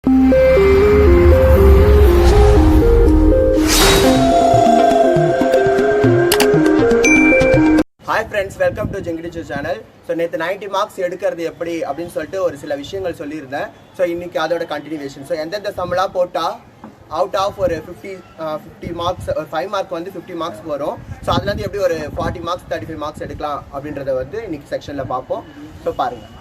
Hi friends, welcome to ஜெங்கிடிச்சு channel. So நேற்று 90 marks எடுக்கிறது எப்படி அப்படின்னு சொல்லிட்டு ஒரு சில விஷயங்கள் சொல்லியிருந்தேன். ஸோ இன்னைக்கு அதோட கண்டினியூவேஷன். ஸோ எந்தெந்த சம்மெல்லாம் போட்டால் அவுட் ஆஃப் ஒரு 50 மார்க்ஸ், ஒரு 5 மார்க் வந்து 50 மார்க்ஸ் வரும். ஸோ அதுலேருந்து எப்படி ஒரு 40 மார்க்ஸ் 35 மார்க்ஸ் எடுக்கலாம் அப்படின்றத வந்து இன்னைக்கு செக்ஷனில் பார்ப்போம். ஸோ பாருங்கள்.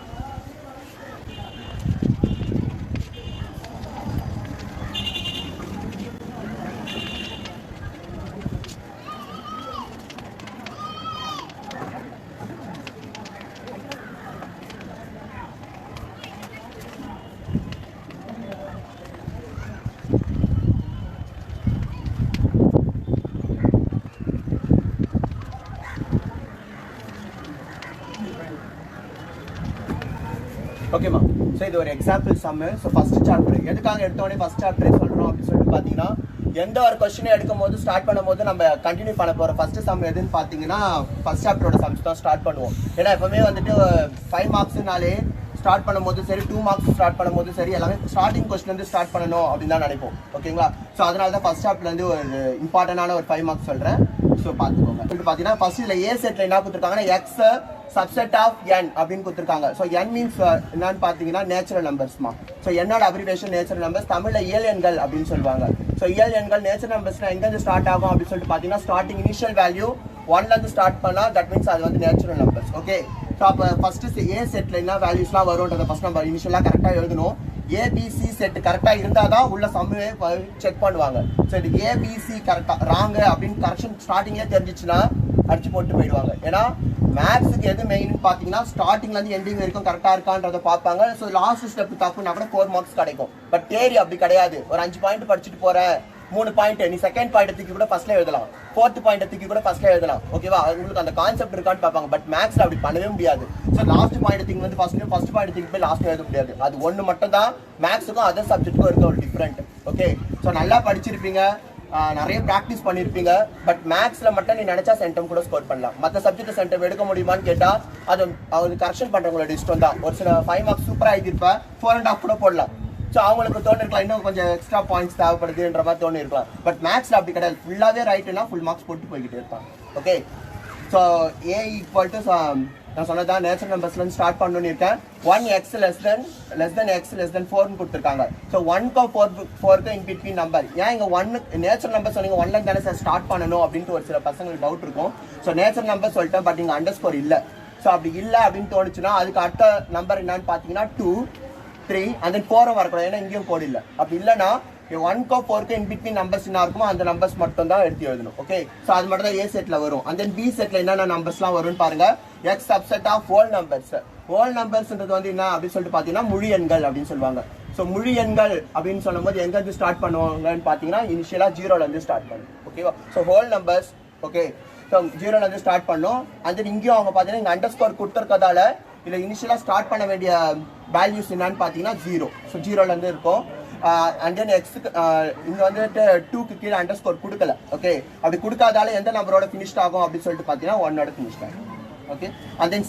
ஓகேம்மா, ஸோ இது ஒரு example sum. So first chapter எதுக்காக எடுத்தோடனே ஃபர்ஸ்ட் சாப்டரே சொல்கிறோம் அப்படின்னு சொல்லிட்டு பார்த்தீங்கன்னா, எந்த ஒரு கொஸ்டினை எடுக்கும் போது ஸ்டார்ட் பண்ணும்போது நம்ம கண்டினியூ பண்ண போகிற ஃபர்ஸ்ட் சம் எதுன்னு பார்த்தீங்கன்னா ஃபர்ஸ்ட் சாப்டரோட சம்ஸ் தான் ஸ்டார்ட் பண்ணுவோம். ஏன்னா எப்பவுமே வந்துட்டு 5 மார்க்ஸ்னாலே ஸ்டார்ட் பண்ணும்போது சரி, 2 மார்க்ஸ் ஸ்டார்ட் பண்ணும்போது சரி, எல்லாமே ஸ்டார்டிங் கொஸ்டின்லேருந்து ஸ்டார்ட் பண்ணணும் அப்படின்னு தான் நினைப்போம். ஓகேங்களா? ஸோ அதனால தான் ஃபர்ஸ்ட் சாப்டர்லேருந்து ஒரு இம்பார்ட்டண்டான ஒரு 5 மார்க்ஸ் சொல்கிறேன். ஸோ பார்த்துக்கோங்க. பார்த்தீங்கன்னா ஃபர்ஸ்ட் இதில் ஏ செட்டில் என்ன கொடுத்துருக்காங்கன்னா எக்ஸ் சப்செட் ஆஃப் n அப்படின்னு கொடுத்துருக்காங்க. ஸோ n மீன்ஸ் என்னன்னு பார்த்தீங்கன்னா நேச்சுரல் நம்பர்ஸ்மா. ஸோ என்னோட அப்ரிவேஷன் நேச்சுரல் நம்பர்ஸ், தமிழில் இயல் எண்கள் அப்படின்னு சொல்லுவாங்க. ஸோ இயல் எண்கள் நேச்சுரல் நம்பர்ஸ்னா எங்கேருந்து ஸ்டார்ட் ஆகும் அப்படின்னு சொல்லிட்டு பார்த்தீங்கன்னா ஸ்டார்டிங் இனிஷியல் வேல்யூ 1லேருந்து ஸ்டார்ட் பண்ணால் தட் மீன்ஸ் அது வந்து நேச்சுரல் நம்பர்ஸ். ஓகே, ஸோ அப்போ ஃபர்ஸ்ட் ஏ செட்டில் என்ன வேல்யூஸ்லாம் வரும்ன்றதை ஃபர்ஸ்ட் நம்ம இனிஷியலாக கரெக்டாக எழுதணும். ஏபிசி செட் கரெக்டாக இருந்தால் தான் உள்ள சம்மே செக் பண்ணுவாங்க. ஸோ இது ஏபிசி கரெக்டாக ராங்கு அப்படின்னு கரெக்ஷன் ஸ்டார்டிங்கே தெரிஞ்சிச்சுன்னா அடிச்சு போட்டு போயிடுவாங்க. ஏன்னா மேத்ஸுக்கு எது மெயின் பார்த்தீங்கன்னா ஸ்டார்டிங்லேருந்து எண்டிங் வரைக்கும் கரெக்டாக இருக்கான்றதை பார்ப்பாங்க. ஸோ லாஸ்ட் ஸ்டெப் தப்புனா கூட 4 மார்க்ஸ் கிடைக்கும். பட் தேரி அப்படி கிடையாது. ஒரு 5 பாயிண்ட் படிச்சுட்டு போகிறேன், 3 பாயிண்ட் நீ செகண்ட் பாயிண்ட் தூக்கி கூட ஃபர்ஸ்ட்ல எழுதலாம், 4th பாயிண்ட் தூக்கி கூட ஃபர்ஸ்ட்ல எழுதலாம். ஓகேவா? உங்களுக்கு அந்த கான்செப்ட் இருக்கான்னு பார்ப்பாங்க. பட் மேத்ஸ்ல அப்படி பண்ணவே முடியாது. ஸோ லாஸ்ட் பாயிண்ட் தூக்கி வந்து ஃபர்ஸ்ட் பாயிண்ட் தூக்கி போய் லாஸ்ட் எழுத முடியாது. அது ஒன்று மட்டும் தான் மேத்ஸுக்கும் அதர் சப்ஜெக்ட்டுக்கும் இருக்க ஒரு டிஃப்ரெண்ட். ஓகே, ஸோ நல்லா படிச்சிருப்பீங்க, நிறைய ப்ராக்டிஸ் பண்ணியிருப்பீங்க. பட் மேத்ஸில் மட்டும் நீ நினச்சா சென்டம் கூட ஸ்கோர் பண்ணலாம். மற்ற சப்ஜெக்ட் சென்டம் எடுக்க முடியுமான்னு கேட்டால் அது கரெக்ஷன் பண்ணுறவங்களோட இஷ்டம் தான். ஒரு சில 5 மார்க்ஸ் சூப்பராக எழுதியிருப்பேன், 4.5 கூட போடலாம். ஸோ அவங்களுக்கு தோணிருக்கலாம் இன்னும் கொஞ்சம் எக்ஸ்ட்ரா பாயிண்ட்ஸ் தேவைப்படுதுன்ற மாதிரி தோணிருக்கலாம். பட் மேத்ஸில் அப்படி கிடையாது. ஃபுல்லாகவே ரைட்டுனா ஃபுல் மார்க்ஸ் போட்டு போய்கிட்டே இருப்பாங்க. Okay, so A equal to நான் சொன்னதான் நேச்சுரல் நம்பர்ஸ்லேருந்து ஸ்டார்ட் பண்ணணும்னு இருக்கேன். 1x less than x less than 4ன்னு கொடுத்துருக்காங்க. ஸோ 1க்கும் 4க்கும் இன் பிட்வீன் நம்பர். ஏன் இங்கே 1 நேச்சுரல் நம்பர் சொன்னீங்க 1ல தானே சார் ஸ்டார்ட் பண்ணணும் அப்படின்ட்டு ஒரு சில பசங்களுக்கு டவுட் இருக்கும். ஸோ நேச்சுரல் நம்பர் சொல்லிட்டேன், பட் இங்கே அண்டர்ஸ்கோர் இல்லை. ஸோ அப்படி இல்லை அப்படின்னு தோணுச்சுன்னா அதுக்கு அடுத்த நம்பர் என்னன்னு பார்த்தீங்கன்னா 2, 3 and then 4 வரக்கூடாது. ஏன்னா இங்கேயும் கோடு இல்லை. அப்படி இல்லைன்னா 1க்கும் 4க்கும் இன் பிட்வீன் நம்பர்ஸ் என்ன இருக்குமோ அந்த நம்பர்ஸ் மட்டும் தான் எடுத்து எழுதணும். ஓகே, ஸோ அது மட்டும் தான் ஏ செட்டில் வரும். அண்ட் தென் பி செட்டில் என்னென்ன நம்பர்ஸ்லாம் வரும்னு பாருங்க. X subset of whole numbers. Whole நம்பர்ஸ்ன்றது வந்து என்ன அப்படின்னு சொல்லிட்டு பார்த்தீங்கன்னா முழு எண்கள் அப்படின்னு சொல்லுவாங்க. ஸோ முழு எண்கள் அப்படின்னு சொல்லும்போது எங்கேருந்து ஸ்டார்ட் பண்ணுவாங்கன்னு பார்த்தீங்கன்னா இனிஷியலாக 0லேருந்து ஸ்டார்ட் பண்ணும். ஓகேவா? So whole numbers. Okay, so 0லேருந்து ஸ்டார்ட் பண்ணோம். அண்ட் தென் இங்கேயும் அவங்க பார்த்தீங்கன்னா இங்கே அண்டர்ஸ்கோர் கொடுத்துருக்கதால இல்லை இனிஷியலாக ஸ்டார்ட் பண்ண வேண்டிய வேல்யூஸ் என்னன்னு பார்த்தீங்கன்னா 0. ஸோ 0லேருந்து இருக்கும். அண்ட் தென் எக்ஸுக்கு இங்கே வந்துட்டு 2க்கு கீழே அண்டர்ஸ்கோர் கொடுக்கல. ஓகே, அப்படி கொடுக்காதால எந்த நம்பரோட ஃபினிஷ்ட் ஆகும் அப்படின்னு சொல்லிட்டு பார்த்தீங்கன்னா 1ஓட ஃபினிஷ்ட் ஆகும். ஓகே, அண்ட் தென்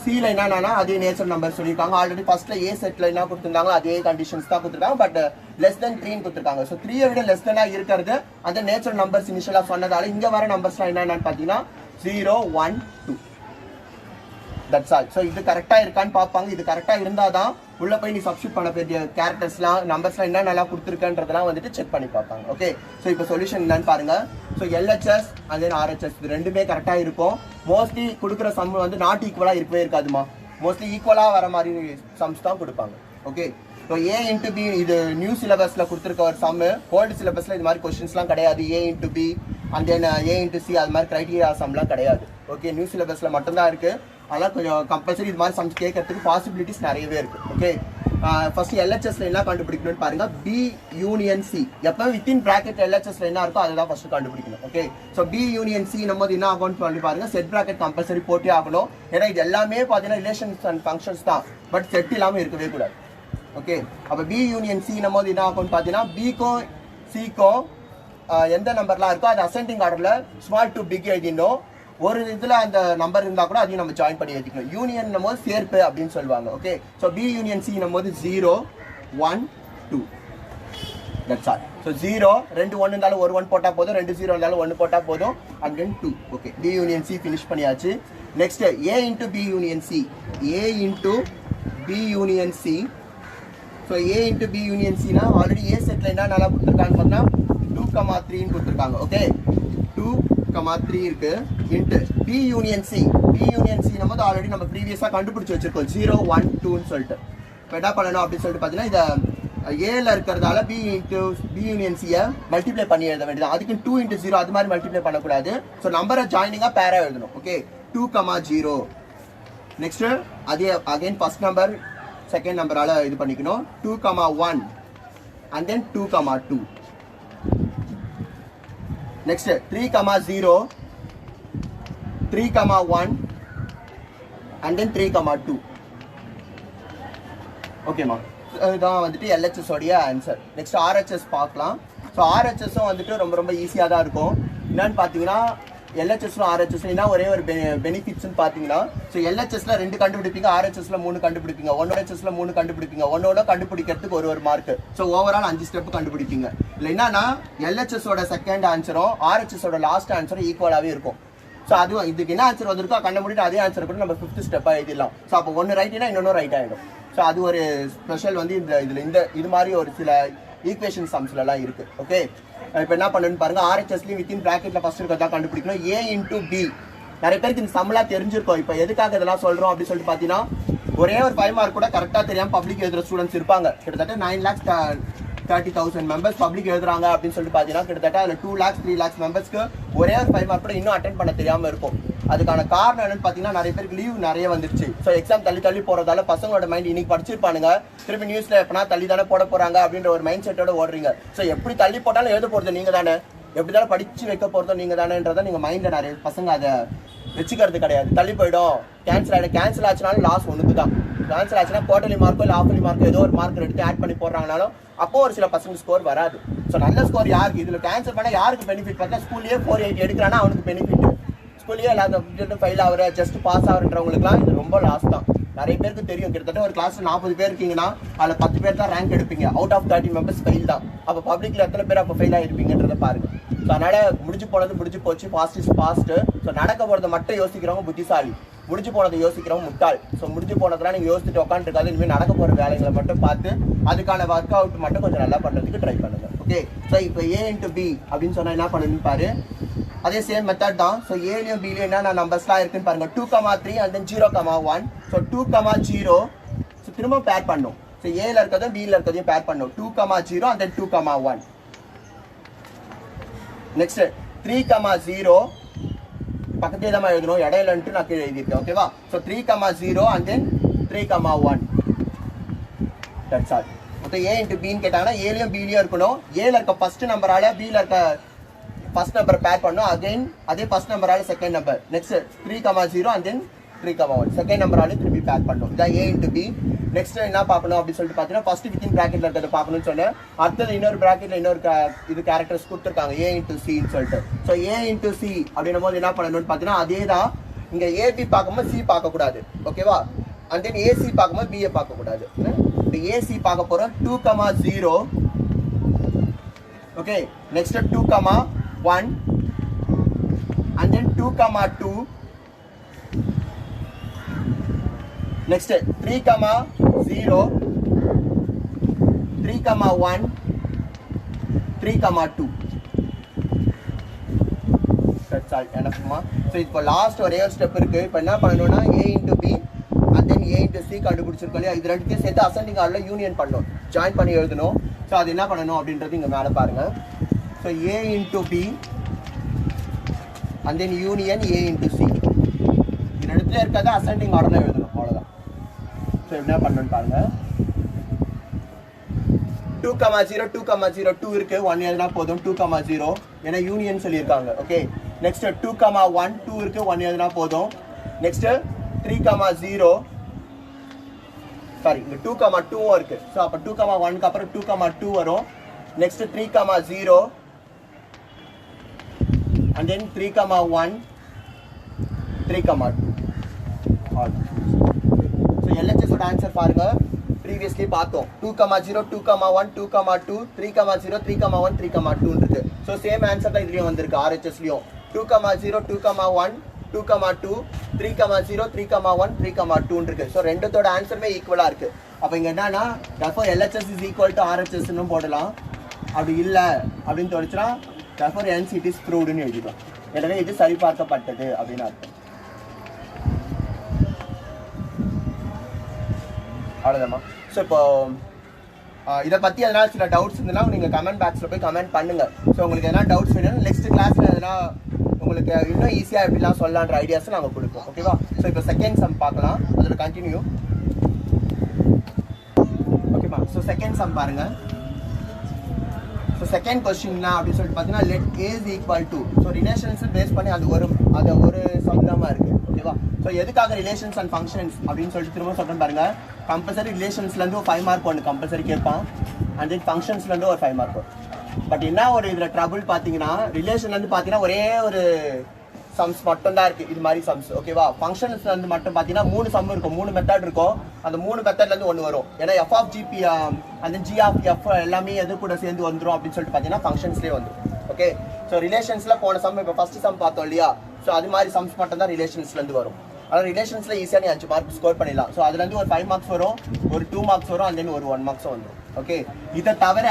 சியில் என்னன்னா அதே நேச்சுரல் நம்பர் சொல்லியிருக்காங்க. ஆல்ரெடி ஃபர்ஸ்ட்ல ஏ செட்டில் என்ன கொடுத்துருந்தாங்களோ அதே கண்டிஷன்ஸ் தான் கொடுத்துருக்காங்க. பட் லெஸ் தென் 3ன்னு கொடுத்துருக்காங்க. ஸோ 3யை விட லெஸ் தென்னாக இருக்கிறது அந்த நேச்சுரல் நம்பர்ஸ் இனிஷியலாக சொன்னதால இங்கே வர நம்பர்ஸ்லாம் என்னென்னு பார்த்தீங்கன்னா 0, 1, 2. That's all. ஸோ இது கரெக்டாக இருக்கான்னு பார்ப்பாங்க. இது கரெக்டாக இருந்தால் தான் உள்ளே போய் நீ சப்ஸ்டியூட் பண்ண வேண்டிய கேரக்டர்ஸ்லாம் நம்பர்ஸ்லாம் என்ன நல்லா கொடுத்துருக்கன்றதெல்லாம் வந்துட்டு செக் பண்ணி பார்ப்பாங்க. ஓகே, ஸோ இப்போ சொல்யூஷன் என்னன்னு பாருங்க. So LHS and then RHS இது ரெண்டுமே கரெக்டாக இருக்கும். மோஸ்ட்லி கொடுக்குற சம் வந்து நாட் ஈக்குவலாக இருக்கவே இருக்காதுமா. மோஸ்ட்லி ஈக்குவலாக வர மாதிரி சம்ஸ் தான் கொடுப்பாங்க. Okay, so A into B இது நியூ சிலபஸில் கொடுத்துருக்க ஒரு சம்மு. ஓல்டு சிலபஸில் இது மாதிரி கொஸ்டின்ஸ்லாம் கிடையாது. A into B and then A into C அது மாதிரி க்ரைட்டீரியா சம்லாம் கிடையாது. ஓகே, நியூ சிலபஸில் மட்டும்தான் இருக்குது. அதனால் கொஞ்சம் கம்பல்சரி இது மாதிரி சம்ஸ் கேட்கறதுக்கு பாசிபிலிட்டிஸ் நிறையவே இருக்குது. ஓகே, ஃபர்ஸ்ட் LHSல என்ன கண்டுபிடிக்கணும்னு பாருங்க. B union C எப்போ வித்தின் ப்ராக்கெட் LHSல என்ன இருக்கோ அதை தான் ஃபர்ஸ்ட் கண்டுபிடிக்கணும். Okay, so B union C நம்ம என்ன ஆகும்னு சொல்லி பாருங்க. செட் ப்ராக்கெட் கம்பல்சரி போட்டே ஆகணும். ஏன்னா இது எல்லாமே பார்த்தீங்கன்னா ரிலேஷன்ஸ் அண்ட் ஃபங்க்ஷன்ஸ் தான். பட் செட் இல்லாமல் இருக்கவே கூடாது. ஓகே, அப்போ B union C நம்ம என்ன ஆகும்னு பார்த்தீங்கன்னா Bக்கும் Cக்கும் எந்த நம்பர்லாம் இருக்கோ அது அசெண்டிங் ஆர்டரில் ஸ்மால் டு பிக் எழுதினோம். ஒரு இதில் அந்த நம்பர் இருந்தால் கூட அதையும் நம்ம ஜாயின் பண்ணி எழுதிக்கணும். யூனியன் போது சேர்ப்பு அப்படின்னு சொல்லுவாங்க. Okay, so B union C போது 0, 1, 2. That's all. So 0 ரெண்டு 1 இருந்தாலும் ஒரு 1 போட்டா போதும், ரெண்டு 0 இருந்தாலும் 1 போட்டா போதும், again 2. Okay, B union C finish பண்ணியாச்சு. Next A into B union C. A into B union C. So A into B union C னா ஆல்ரெடி A செட்ல என்ன நல்லா கொடுத்திருக்காங்க பார்த்தா 2,3 ன்னு கொடுத்திருக்காங்க. ஓகே, 2,3 இருக்கு into B union C. B union C நம்ம ஆல்ரெடி நம்ம ப்ரீவியஸா கண்டுபிடிச்சு வச்சிருக்கோம் 0 1 2 ன்னு சொல்லிட்டு. இப்போ என்ன பண்ணணும் அப்படி சொல்லிட்டு பார்த்தீங்கன்னா இத ஏல இருக்கிறதால B into B union C multiply பண்ணி எழுத வேண்டியது. அதுக்கு 2 into 0 அது மாதிரி மல்டிப்ளை பண்ணக்கூடாது. ஸோ நம்பரை ஜாயினிங்காக பேரா எழுதணும். ஓகே, 2,0. நெக்ஸ்ட் அதே அகைன் ஃபர்ஸ்ட் நம்பர் செகண்ட் நம்பரால இது பண்ணிக்கணும். 2,1 and then 2,2. Next 3,0 3,1 and then 3,2. ஓகேமா, இதுதான் வந்துட்டு LHS உடைய ஆன்சர். நெக்ஸ்ட் RHS பார்க்கலாம். ஸோ RHSம் வந்துட்டு ரொம்ப ரொம்ப ஈஸியாக தான் இருக்கும். என்னன்னு பார்த்தீங்கன்னா LHSலும் RHSலும் என்ன ஒரே ஒரு பெனிஃபிட்ஸ்னு பார்த்தீங்கன்னா, ஸோ LHSல 2 கண்டுபிடிப்பீங்க, RHSல 3 கண்டுபிடிப்பீங்க, RHSல 3 கண்டுபிடிப்பீங்க, ஒன்னோட கண்டுபிடிக்கிறதுக்கு ஒரு மார்க். ஸோ ஓவரால் 5 ஸ்டெப் கண்டுபிடிப்பீங்க. இல்லை என்னன்னா LHSோட செகண்ட் ஆன்சரும் RHSோட லாஸ்ட் ஆன்சரும் ஈக்குவலாகவே இருக்கும். ஸோ அதுவும் இதுக்கு என்ன ஆன்சர் வந்திருக்கோ கண்ட முடிட்டு அதே ஆன்சர் கூட நம்ம 5th ஸ்டெப்பாக எழுதிடலாம். ஸோ அப்போ ஒன்று ரைட்னா இன்னொன்று ரைட் ஆகிடும். ஸோ அது ஒரு ஸ்பெஷல் வந்து இது மாதிரி ஒரு சில ஈக்குவேஷன் சம்ஸ்லாம் இருக்கு. ஓகே, இப்போ என்ன பண்ணணும்னு பாருங்க. RHSலையும் வித்தின் ப்ராக்கெட்ல ஃபர்ஸ்ட் இருக்கிறதா கண்டுபிடிக்கணும். A into B. நிறைய பேருக்கு இந்த சம்லாம் தெரிஞ்சிருக்கும். இப்போ எதுக்காக இதெல்லாம் சொல்றோம் அப்படின்னு சொல்லிட்டு பார்த்தீங்கன்னா, ஒரே ஒரு 5 மார்க் கூட கரெக்டாக தெரியாமல் பப்ளிக் எழுதுற ஸ்டூடெண்ட்ஸ் இருப்பாங்க. கிட்டத்தட்ட 9,30,000 மெம்பர்ஸ் பப்ளிக் எழுதுறாங்க அப்படின்னு சொல்லிட்டு பார்த்தீங்கன்னா, கிட்டத்தட்ட அதில் 2 lakhs 3 lakhs மெம்பர்ஸ்க்கு ஒரே ஒரு 5 மார்க் கூட இன்னும் அட்டென்ட் பண்ண தெரியாமல் இருக்கும். அதுக்கான காரணம் என்னன்னு பார்த்தீங்கன்னா, நிறைய பேருக்கு லீவ் நிறைய வந்துருச்சு. ஸோ எக்ஸாம் தள்ளி போறதால பசங்களோட மைண்ட் இன்னைக்கு படிச்சிருப்பானுங்க, திருப்பி நியூஸ்ல எப்பனா தள்ளி தானே போட போறாங்க அப்படின்ற ஒரு மைண்ட் செட்டோட ஓடுறீங்க. ஸோ எப்படி தள்ளி போட்டாலும் எழுத போறது நீங்க தானே, எப்படி தானே படிச்சு வைக்க போறதும் நீங்க தானேன்றதை நீங்க மைண்ட்ல நிறைய பசங்க அதை வச்சுக்கிறது கிடையாது. தள்ளி போயிடும், கேன்சல் ஆச்சுனாலும் லாஸ் ஒன்றுக்கு தான். கேன்சல் ஆச்சுன்னா குவார்டர்லி மார்க்கோ இல்லை ஹாஃப்லி மார்க்கோ ஏதோ ஒரு மார்க் எடுத்து ஆட் பண்ணி போடுறாங்கனாலும் அப்போ ஒரு சில பசங்க ஸ்கோர் வராது. ஸோ நல்ல ஸ்கோர் யாருக்கு இதில் கேன்சல் பண்ணால் யாருக்கு பெனிஃபிட் பார்த்தா, ஸ்கூல்லேயே 480 எடுக்கிறான்னா அவனுக்கு பெனிஃபிட். ஸ்கூல்லேயே எல்லா சப்ஜெக்ட்டும் ஃபெயில் ஆகிற ஜஸ்ட் பாஸ் ஆகுறவங்களுக்குலாம் இது ரொம்ப லாஸ் தான். நிறைய பேருக்கு தெரியும், கிட்டத்தட்ட ஒரு கிளாஸ் 40 பேர் இருக்கீங்கன்னா அதில் 10 பேர் தான் ரேங்க் எடுப்பீங்க. அவுட் ஆஃப் 30 மெம்பர்ஸ் ஃபெயில் தான். அப்போ பப்ளிக்ல எத்தனை பேர் அப்போ ஃபெயில் ஆகிருப்பீங்கன்றத பாருங்க. ஸோ அதனால முடிஞ்சு போச்சு, ஃபாஸ்ட் இஸ் ஃபாஸ்ட். ஸோ நடக்க போகிறத மட்டும் யோசிக்கிறவங்க புத்திசாலி, முடிஞ்சு போனதை யோசிக்கிறவங்க முட்டாள். ஸோ முடிஞ்சு போனதெல்லாம் நீங்கள் யோசிச்சுட்டு உட்காந்துருக்காது. இனிமேல் நடக்க போகிற வேலைகளை மட்டும் பார்த்து அதுக்கான ஒர்க் அவுட் மட்டும் கொஞ்சம் நல்லா பண்ணுறதுக்கு ட்ரை பண்ணுங்க. ஓகே, ஸோ இப்போ A into B அப்படின்னு சொன்னால் என்ன பண்ணுன்னு பாரு. அதே சேம் மெத்தட் தான். ஸோ ஏலையும் பிலையும் என்ன நம்பர்ஸ்லாம் இருக்குன்னு பாருங்க. 2,3 and then 0,1. ஸோ 2,0. ஸோ திரும்ப பேர் பண்ணும். ஸோ ஏல இருக்கிறதும் பியில் இருக்கிறதையும் பேர் பண்ணும். 2,0 and then 2,1. நெக்ஸ்ட் 3,0 பக்கத்தே தான் எழுதணும், இடையிலன்ட்டு நான் கீழே எழுதியிருக்கேன். ஓகேவா? So 3,0 and then 3,1. That's all. மொத்தம் A into Bன்னு கேட்டாங்கன்னா ஏலையும் பிலையும் இருக்கணும். ஏல இருக்க ஃபர்ஸ்ட் நம்பரால பியில் இருக்க ஃபர்ஸ்ட் நம்பர் பேர் பண்ணும். அகைன் அதே ஃபர்ஸ்ட் நம்பரால second number. Next 3,0 and then 3,1 second நம்பரால திருப்பி பேர் பண்ணும். இதான் A into B. நெக்ஸ்ட் என்ன பார்க்கணும் அப்படின்னு சொல்லிட்டு பார்த்தீங்கன்னா, ஃபர்ஸ்ட் வித்தின் ப்ராக்கெட்ல இருக்கிறத பார்க்கணும்னு சொன்னேன். அடுத்தது இன்னொரு ப்ராக்கெட்ல இன்னொரு இது கேரக்டர்ஸ் கொடுத்துருக்காங்க A into C ன்னு சொல்லிட்டு. ஸோ A into C அப்படின்னும் போது என்ன பண்ணணும்னு பார்த்தீங்கன்னா, அதே தான் இங்க AB பார்க்கும்போது C பார்க்கக்கூடாது. ஓகேவா? அண்ட் தென் AC பார்க்கும்போது B பார்க்கக்கூடாது. இப்போ AC பார்க்க போறோம். 2,0. Okay, next 2,1 and then 2,2. next 3,0 3,1 3,2. that's all enough ma. so இப்போ லாஸ்ட் ஒரே ஒரு ஸ்டெப் இருக்கு. இப்போ என்ன பண்ணணும்னா A into B and then A into C கண்டுபிடிச்சிருக்கோம் இல்லையா, இது ரெண்டுத்தையும் சேர்த்து அசெண்டிங் ஆர்டர்ல யூனியன் பண்ணணும், ஜாயின் பண்ணி எழுதணும். ஸோ அது என்ன பண்ணணும் அப்படின்றது இங்கே மேலே பாருங்க. So A into B and then union A into C. இது ரெண்டுத்துல இருக்கிறத அசெண்டிங் ஆர்டர்ல எழுதணும், அவ்வளோதான். ஸோ என்ன பண்ணணும்னு பாருங்க. 2,0 2,0 இருக்கு, 1 எழுதினா போதும். 2,0 ஏன்னா யூனியன் சொல்லியிருக்காங்க. ஓகே, நெக்ஸ்ட் 2,1 2 இருக்கு, 1 எழுதினா போதும். நெக்ஸ்ட் 3,0 சாரி, இங்க 2,2 இருக்கு. ஸோ அப்போ 2,1க்கு அப்புறம் 2,2 வரும். Next 3,0 and then 3,1 3,2. So LHS ஓட ஆன்சர் பாருங்க. ப்ரீவியஸ்லி பார்த்தோம் 2,0 2,1 2,2 3,0 3,1 3,2 இருக்கு. ஸோ சேம் ஆன்சர் தான் இதுலயும் வந்திருக்கு RHSலயும் 2,0 2,1 2,2 3,0 3,1 3,2 இருக்கு. ஸோ ரெண்டுத்தோட ஆன்சருமே ஈக்குவலா இருக்கு. அப்போ இங்க என்னன்னா therefore LHS is equal to RHS ன்னு போடலாம். அப்படி இல்லை அப்படின்னு தோணுச்சுன்னா therefore hence it is proved ன்னு எழுதிக்கலாம். எனவே இது சரிபார்க்கப்பட்டது அப்படின்னு அர்த்தம். அவ்வளோதாம்மா. ஸோ இப்போ இதை பற்றி எதனா சில டவுட்ஸ் இருந்ததுன்னா நீங்கள் கமெண்ட் பாக்ஸில் போய் கமெண்ட் பண்ணுங்க. ஸோ உங்களுக்கு எதனா டவுட்ஸ் வேணும் நெக்ஸ்ட் கிளாஸில் எதனா உங்களுக்கு இன்னும் ஈஸியாக எப்படிலாம் சொல்லலான்ற ஐடியாஸும் நாங்கள் கொடுப்போம். ஓகேவா? ஸோ இப்போ செகண்ட் சம் பார்க்கலாம், அதோட கண்டினியூ. ஓகேம்மா. ஸோ செகண்ட் சம் பாருங்க. ஸோ செகண்ட் கொஸ்டின்னா அப்படின்னு சொல்லிட்டு பார்த்தீங்கன்னா let A is equal to, so relations base பண்ணி அது ஒரு சம்தாமா இருக்கு. ஓகேவா? ஸோ எதுக்காக ரிலேஷன்ஸ் அண்ட் ஃபங்க்ஷன்ஸ் அப்படின்னு சொல்லிட்டு திரும்ப சொல்கிறேன் பாருங்க. கம்பல்சரி ரிலேஷன்ஸ்லேருந்து ஒரு 5 மார்க் ஒன்று கம்பல்சரி கேட்பான், அண்ட் தென் ஃபங்க்ஷன்ஸ்லேருந்து ஒரு 5 மார்க் வரும். பட் என்ன ஒரு இதில் ட்ரபுள் பார்த்தீங்கன்னா ரிலேஷன்லேருந்து பார்த்தீங்கன்னா ஒரே ஒரு சம்ஸ் மட்டும் தான் இருக்குது இது மாதிரி சம்ஸ். ஓகேவா? ஃபங்க்ஷன்ஸ்லேருந்து மட்டும் பார்த்தீங்கன்னா 3 சம் இருக்கும், 3 மெத்தட் இருக்கும். அந்த 3 மெத்தட்லேருந்து ஒன்று வரும். ஏன்னா எஃப் ஆஃப் ஜிபி அந்த ஜி ஆஃப் எஃப் எல்லாமே எது கூட சேர்ந்து வந்துடும் அப்படின்னு சொல்லிட்டு பார்த்தீங்கன்னா ஃபங்க்ஷன்ஸ்லேயே வந்துடும். ஓகே? ஸோ ரிலேஷன்ஸில் போன சம் இப்போ ஃபர்ஸ்ட் சம் பார்த்தோம் இல்லையா? ஸோ அது மாதிரி சம்ஸ் மட்டும் தான் ரிலேஷன்ஸ்லேருந்து வரும். ஆனால் ரிலேஷன்ஸில் ஈஸியாக நீ 5 மார்க் ஸ்கோர் பண்ணிடலாம். ஸோ அதுலேருந்து ஒரு 5 மார்க்ஸ் வரும், ஒரு 2 மார்க்ஸ் வரும், அண்ட் தென் ஒரு 1 மார்க்ஸும் வந்துடும். ஓகே? இதை தவிர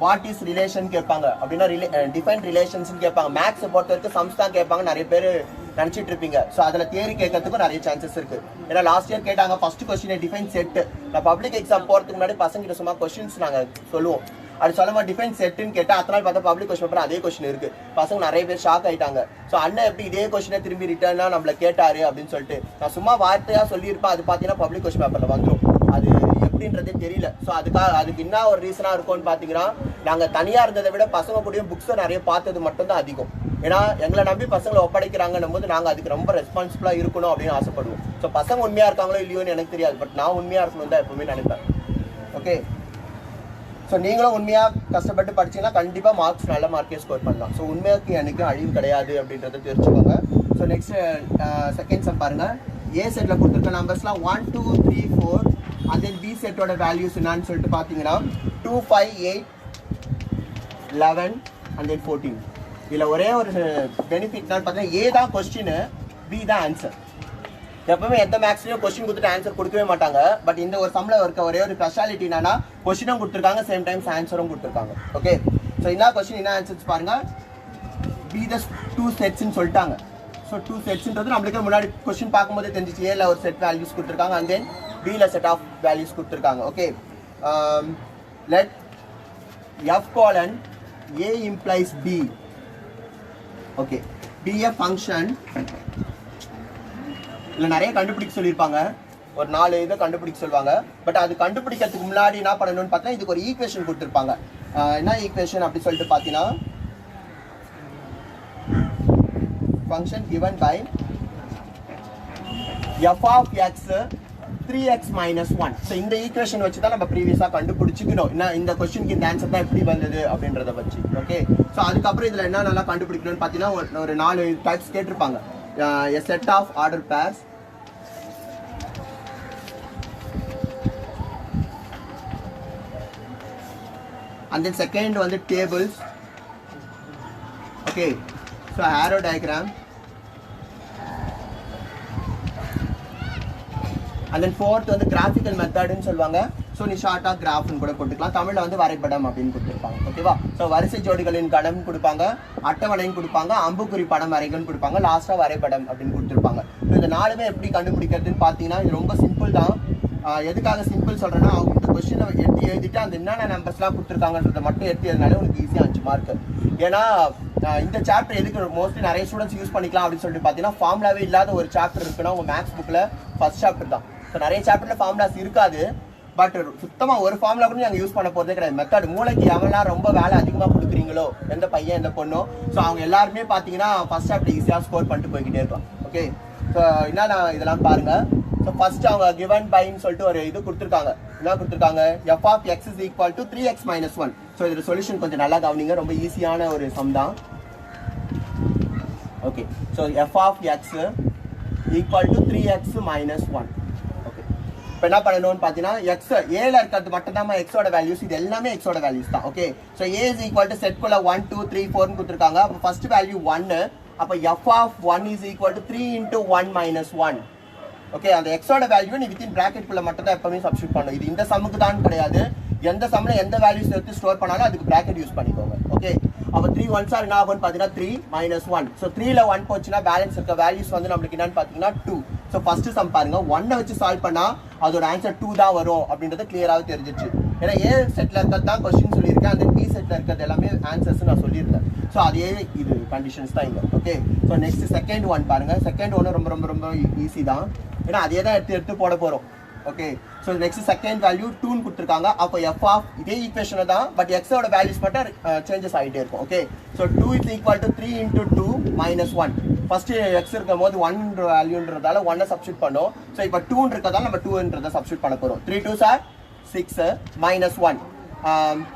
வாட் இஸ் ரிலேஷன் கேட்பாங்க அப்படின்னா டிஃபைன் ரிலேஷன்ஸ் கேட்பாங்க. மேக்ஸை பொறுத்த வரைக்கும் சம்ஸ் தான் கேட்பாங்க, நிறைய பேர் நினச்சிட்டு இருப்பீங்க. ஸோ அதில் தியரி கேட்கறதுக்கும் நிறைய சான்சஸ் இருக்கு. ஏன்னா லாஸ்ட் இயர் கேட்டாங்க ஃபர்ஸ்ட் கொஸ்டின் டிஃபைன் செட். நான் பப்ளிக் எக்ஸாம் போகிறதுக்கு முன்னாடி பசங்கிட்ட சும்மா கொஸ்டின்ஸ் நாங்கள் சொல்லுவோம். அது சொல்லுமா டிஃபைன் செட்டுன்னு கேட்டால் அத்தனை நாள் பார்த்தா பப்ளிக் கொஸ்டின் பேப்பர் அதே கொஸ்டின் இருக்கு. பசங்க நிறைய பேர் ஷாக் ஆயிட்டாங்க. ஸோ அண்ணன் எப்படி இதே கொஸ்டினை திரும்பி ரிட்டர்னா நம்மள கேட்டாரு அப்படின்னு சொல்லிட்டு நான் சும்மா வார்த்தையா சொல்லியிருப்பேன். அது பார்த்தீங்கன்னா பப்ளிக் கொஸ்டின் பேப்பர்ல வந்துடும். அது எப்படின்றதே தெரியல. ஸோ அதுக்கு என்ன ஒரு ரீசனா இருக்கும்னு பார்த்தீங்கன்னா நாங்கள் தனியாக இருந்ததை விட பசங்க கூடயும் புக்ஸை நிறைய பார்த்தது மட்டும்தான் அதிகம். ஏன்னா எங்களை நம்பி பசங்களை ஒப்படைக்கிறாங்கன்னும் போது நாங்கள் அதுக்கு ரொம்ப ரெஸ்பான்சிபிளாக இருக்கணும் அப்படின்னு ஆசைப்படுவோம். ஸோ பசங்க உண்மையாக இருக்காங்களோ இல்லையோன்னு எனக்கு தெரியாது, பட் நான் உண்மையாக இருக்கணும் தான் எப்பவுமே நினைப்பேன். ஓகே? ஸோ நீங்களும் உண்மையாக கஷ்டப்பட்டு படிச்சிங்கன்னா கண்டிப்பாக மார்க்ஸ் நல்ல மார்க்கே ஸ்கோர் பண்ணலாம். ஸோ உண்மையாக்கு எனக்கு அழிவு கிடையாது அப்படின்றத தெரிஞ்சுக்கோங்க. ஸோ நெக்ஸ்ட் செகண்ட் சம் பாருங்கள். ஏ செட்டில் கொடுத்துருக்க நம்பர்ஸ்லாம் 1 2 3 4 அண்ட் தென் பி செட்டோட வேல்யூஸ் என்னன்னு சொல்லிட்டு பார்த்தீங்கன்னா 2 5 8 11 அண்ட் தென் 14. இதில் ஒரே ஒரு பெனிஃபிட்னு பார்த்தீங்கன்னா ஏ தான் கொஸ்டின், பி தான் ஆன்சர். எப்பவுமே எந்த மேக்ஸ்லயும் கொஸ்டின் கொடுத்துட்டு ஆன்சர் கொடுக்கவே மாட்டாங்க. பட் இந்த ஒரு சம்ல இருக்க ஒரே ஒரு ஸ்பெஷாலிட்டி என்னன்னா கொஸ்டினும் கொடுத்துருக்காங்க, சேம் டைம்ஸ் ஆன்சரும் கொடுத்துருக்காங்க. ஓகே? ஸோ என்ன கொஸ்டின் என்ன ஆன்சர்ஸ் பாருங்க. பி த 2 செட்ஸ்ன்னு சொல்லிட்டாங்க. ஸோ 2 செட்ஸ்ன்றது நம்மளுக்கு முன்னாடி கொஸ்டின் பார்க்கும்போது தெரிஞ்சிச்சு. ஏல ஒரு செட் வேல்யூஸ் கொடுத்துருக்காங்க, அண்ட் தென் பில செட் ஆஃப் வேல்யூஸ் கொடுத்துருக்காங்க. Okay? Let F colon A implies B. Okay? Be a function. இல்லை நிறைய கண்டுபிடிக்க சொல்லியிருப்பாங்க, ஒரு 4 இதை கண்டுபிடிக்க சொல்லுவாங்க. பட் அது கண்டுபிடிக்கிறதுக்கு முன்னாடி என்ன பண்ணணும்னு பார்த்தா இதுக்கு ஒரு ஈக்குவேஷன் கொடுத்துருப்பாங்க. என்ன ஈக்குவேஷன் அப்படி சொல்லிட்டு பார்த்தீங்கன்னா function given by f of x 3x minus 1. So இந்த ஈக்குவேஷன் வச்சு தான் நம்ம ப்ரீவியஸாக கண்டுபிடிச்சிக்கணும். இந்த கொஸ்டினுக்கு இந்த ஆன்சர் தான் எப்படி வந்தது அப்படின்றத வச்சு. ஓகே? ஸோ அதுக்கப்புறம் இதில் என்ன நல்லா கண்டுபிடிக்கணும்னு பார்த்தீங்கன்னா ஒரு 4 டைப்ஸ் கேட்டிருப்பாங்க. A set of order pairs, and then second வந்து tables. Okay? So arrow diagram, and then fourth வந்து graphical method ன்னு சொல்லுவாங்க. ஸோ நீ ஷார்ட்டாக கிராஃப்னு கூட கொடுத்துக்கலாம். தமிழில் வந்து வரைபடம் அப்படின்னு கொடுத்துருப்பாங்க. ஓகேவா? ஸோ வரிசை ஜோடிகளின் கடம் கொடுப்பாங்க, அட்டவணையும் கொடுப்பாங்க, அம்புக்குறி படம் வரைகன்னு கொடுப்பாங்க, லாஸ்ட்டாக வரைபடம் அப்படின்னு கொடுத்துருப்பாங்க. ஸோ இந்த 4மே எப்படி கண்டுபிடிக்கிறதுன்னு பார்த்தீங்கன்னா இது ரொம்ப சிம்பிள் தான். எதுக்காக சிம்பிள் சொல்கிறேன்னா அவங்க இந்த கொஸ்டினை எடுத்து எழுதிட்டு அந்த என்னென்ன நம்பர்ஸ்லாம் கொடுத்துருக்காங்கன்றதை மட்டும் எடுத்து எழுதினாலே உங்களுக்கு ஈஸியாக 5 மார்க். ஏன்னா இந்த சாப்டர் எதுக்கு மோஸ்ட்லி நிறைய ஸ்டூடெண்ட்ஸ் யூஸ் பண்ணிக்கலாம் அப்படின்னு சொல்லிட்டு பார்த்தீங்கன்னா ஃபார்முலாவே இல்லாத ஒரு சாப்டர் இருக்குன்னா உங்கள் மேக்ஸ் புக்கில் ஃபர்ஸ்ட் சாப்டர் தான். ஸோ நிறைய சாப்டரில் ஃபார்முலாஸ் இருக்காது, பட் சுத்தமாக ஒரு ஃபார்முலா கூட நாங்கள் யூஸ் பண்ண போகிறதே கிடையாது. மெத்தட் மூளைக்கு எவெல்லாம் ரொம்ப வேலை அதிகமாக கொடுக்குறீங்களோ எந்த பையன் எந்த பொண்ணோ, ஸோ அவங்க எல்லாருமே பார்த்தீங்கன்னா ஃபர்ஸ்ட் சாப்டர் ஈஸியாக ஸ்கோர் பண்ணிட்டு போய்கிட்டே இருக்கலாம். ஓகே? ஸோ என்னன்னா இதெல்லாம் பாருங்கள். ஸோ ஃபர்ஸ்ட் அவங்க given byன்னு சொல்லிட்டு ஒரு இது கொடுத்துருக்காங்க. என்ன கொடுத்துருக்காங்க? f of x is equal to 3x minus 1. So இதோட சொல்யூஷன் கொஞ்சம் நல்லா கவனிங்க, ரொம்ப ஈஸியான ஒரு சம் தான். Okay? So f of x equal to 3x minus 1. Okay? இப்போ என்ன பண்ணணும்னு பார்த்தீங்கன்னா எக்ஸ் ஏல இருக்கிறது மட்டும் தான் எக்ஸோட வேல்யூஸ், இது எல்லாமே எக்ஸோட வேல்யூஸ் தான். Okay, so A is equal to செட்குள்ள 1 2 3 4 கொடுத்துருக்காங்க. அப்போ ஃபர்ஸ்ட் வேல்யூ 1, அப்போ f of 1 is equal to 3 into 1 minus 1. Okay, அந்த எக்ஸோட வேல்யூ நீ வித்தின் பிராக்கெட்குள்ள மட்டும் தான் எப்பவுமே சப்ஸ்டியூட் பண்ணணும். இது இந்த சம்முக்கு தான் கிடையாது, எந்த சம்ல எந்த வேல்யூஸ் எடுத்து ஸ்டோர் பண்ணாலும் அதுக்கு பிராக்கெட் யூஸ் பண்ணிக்கோங்க. ஓகே, அப்போ 3 1s என்ன ஆகும்னு பார்த்தீங்கன்னா 3 மைனஸ் 1. ஸோ 3ல 1 போச்சுன்னா பேலன்ஸ் இருக்க வேல்யூஸ் வந்து நம்மளுக்கு என்னன்னு பார்த்தீங்கன்னா 2. ஸோ ஃபர்ஸ்ட் சம் பாருங்க, 1 வச்சு சால்வ் பண்ணா அதோட ஆன்சர் 2 தான் வரும் அப்படின்றது கிளியராக தெரிஞ்சிச்சு. ஏன்னா ஏ செட்ல இருக்கிறது தான் கொஸ்டின் சொல்லியிருக்கேன், அந்த பி செட்ல இருக்கிறது எல்லாமே ஆன்சர்ஸ் நான் சொல்லியிருக்கேன். ஸோ அதே இது கண்டிஷன்ஸ் தான் இங்கே. Okay, so next second one பாருங்க. செகண்ட் ஒன்று ரொம்ப ரொம்ப ரொம்ப ஈஸி தான், ஏன்னா அதே தான் எடுத்து போட போகிறோம். Okay, so next second value 2ன்னு கொடுத்துருக்காங்க. அப்போ எஃப் ஆஃப் இதே ஈக்குவேஷனை தான், பட் எக்ஸோட வேல்யூஸ் மட்டும் சேஞ்சஸ் ஆகிட்டே இருக்கும். Okay, so 2 is equal to 3 into 2 minus 1. First X இருக்கும் போது 1 வேல்யூன்றதால 1 சப்ஸ்டியூட் பண்ணோம். ஸோ இப்போ 2 இருக்கிறதால நம்ம 2ன்றதை சப்ஸ்டியூட் பண்ண போகிறோம். 3 2s are 6 minus 1.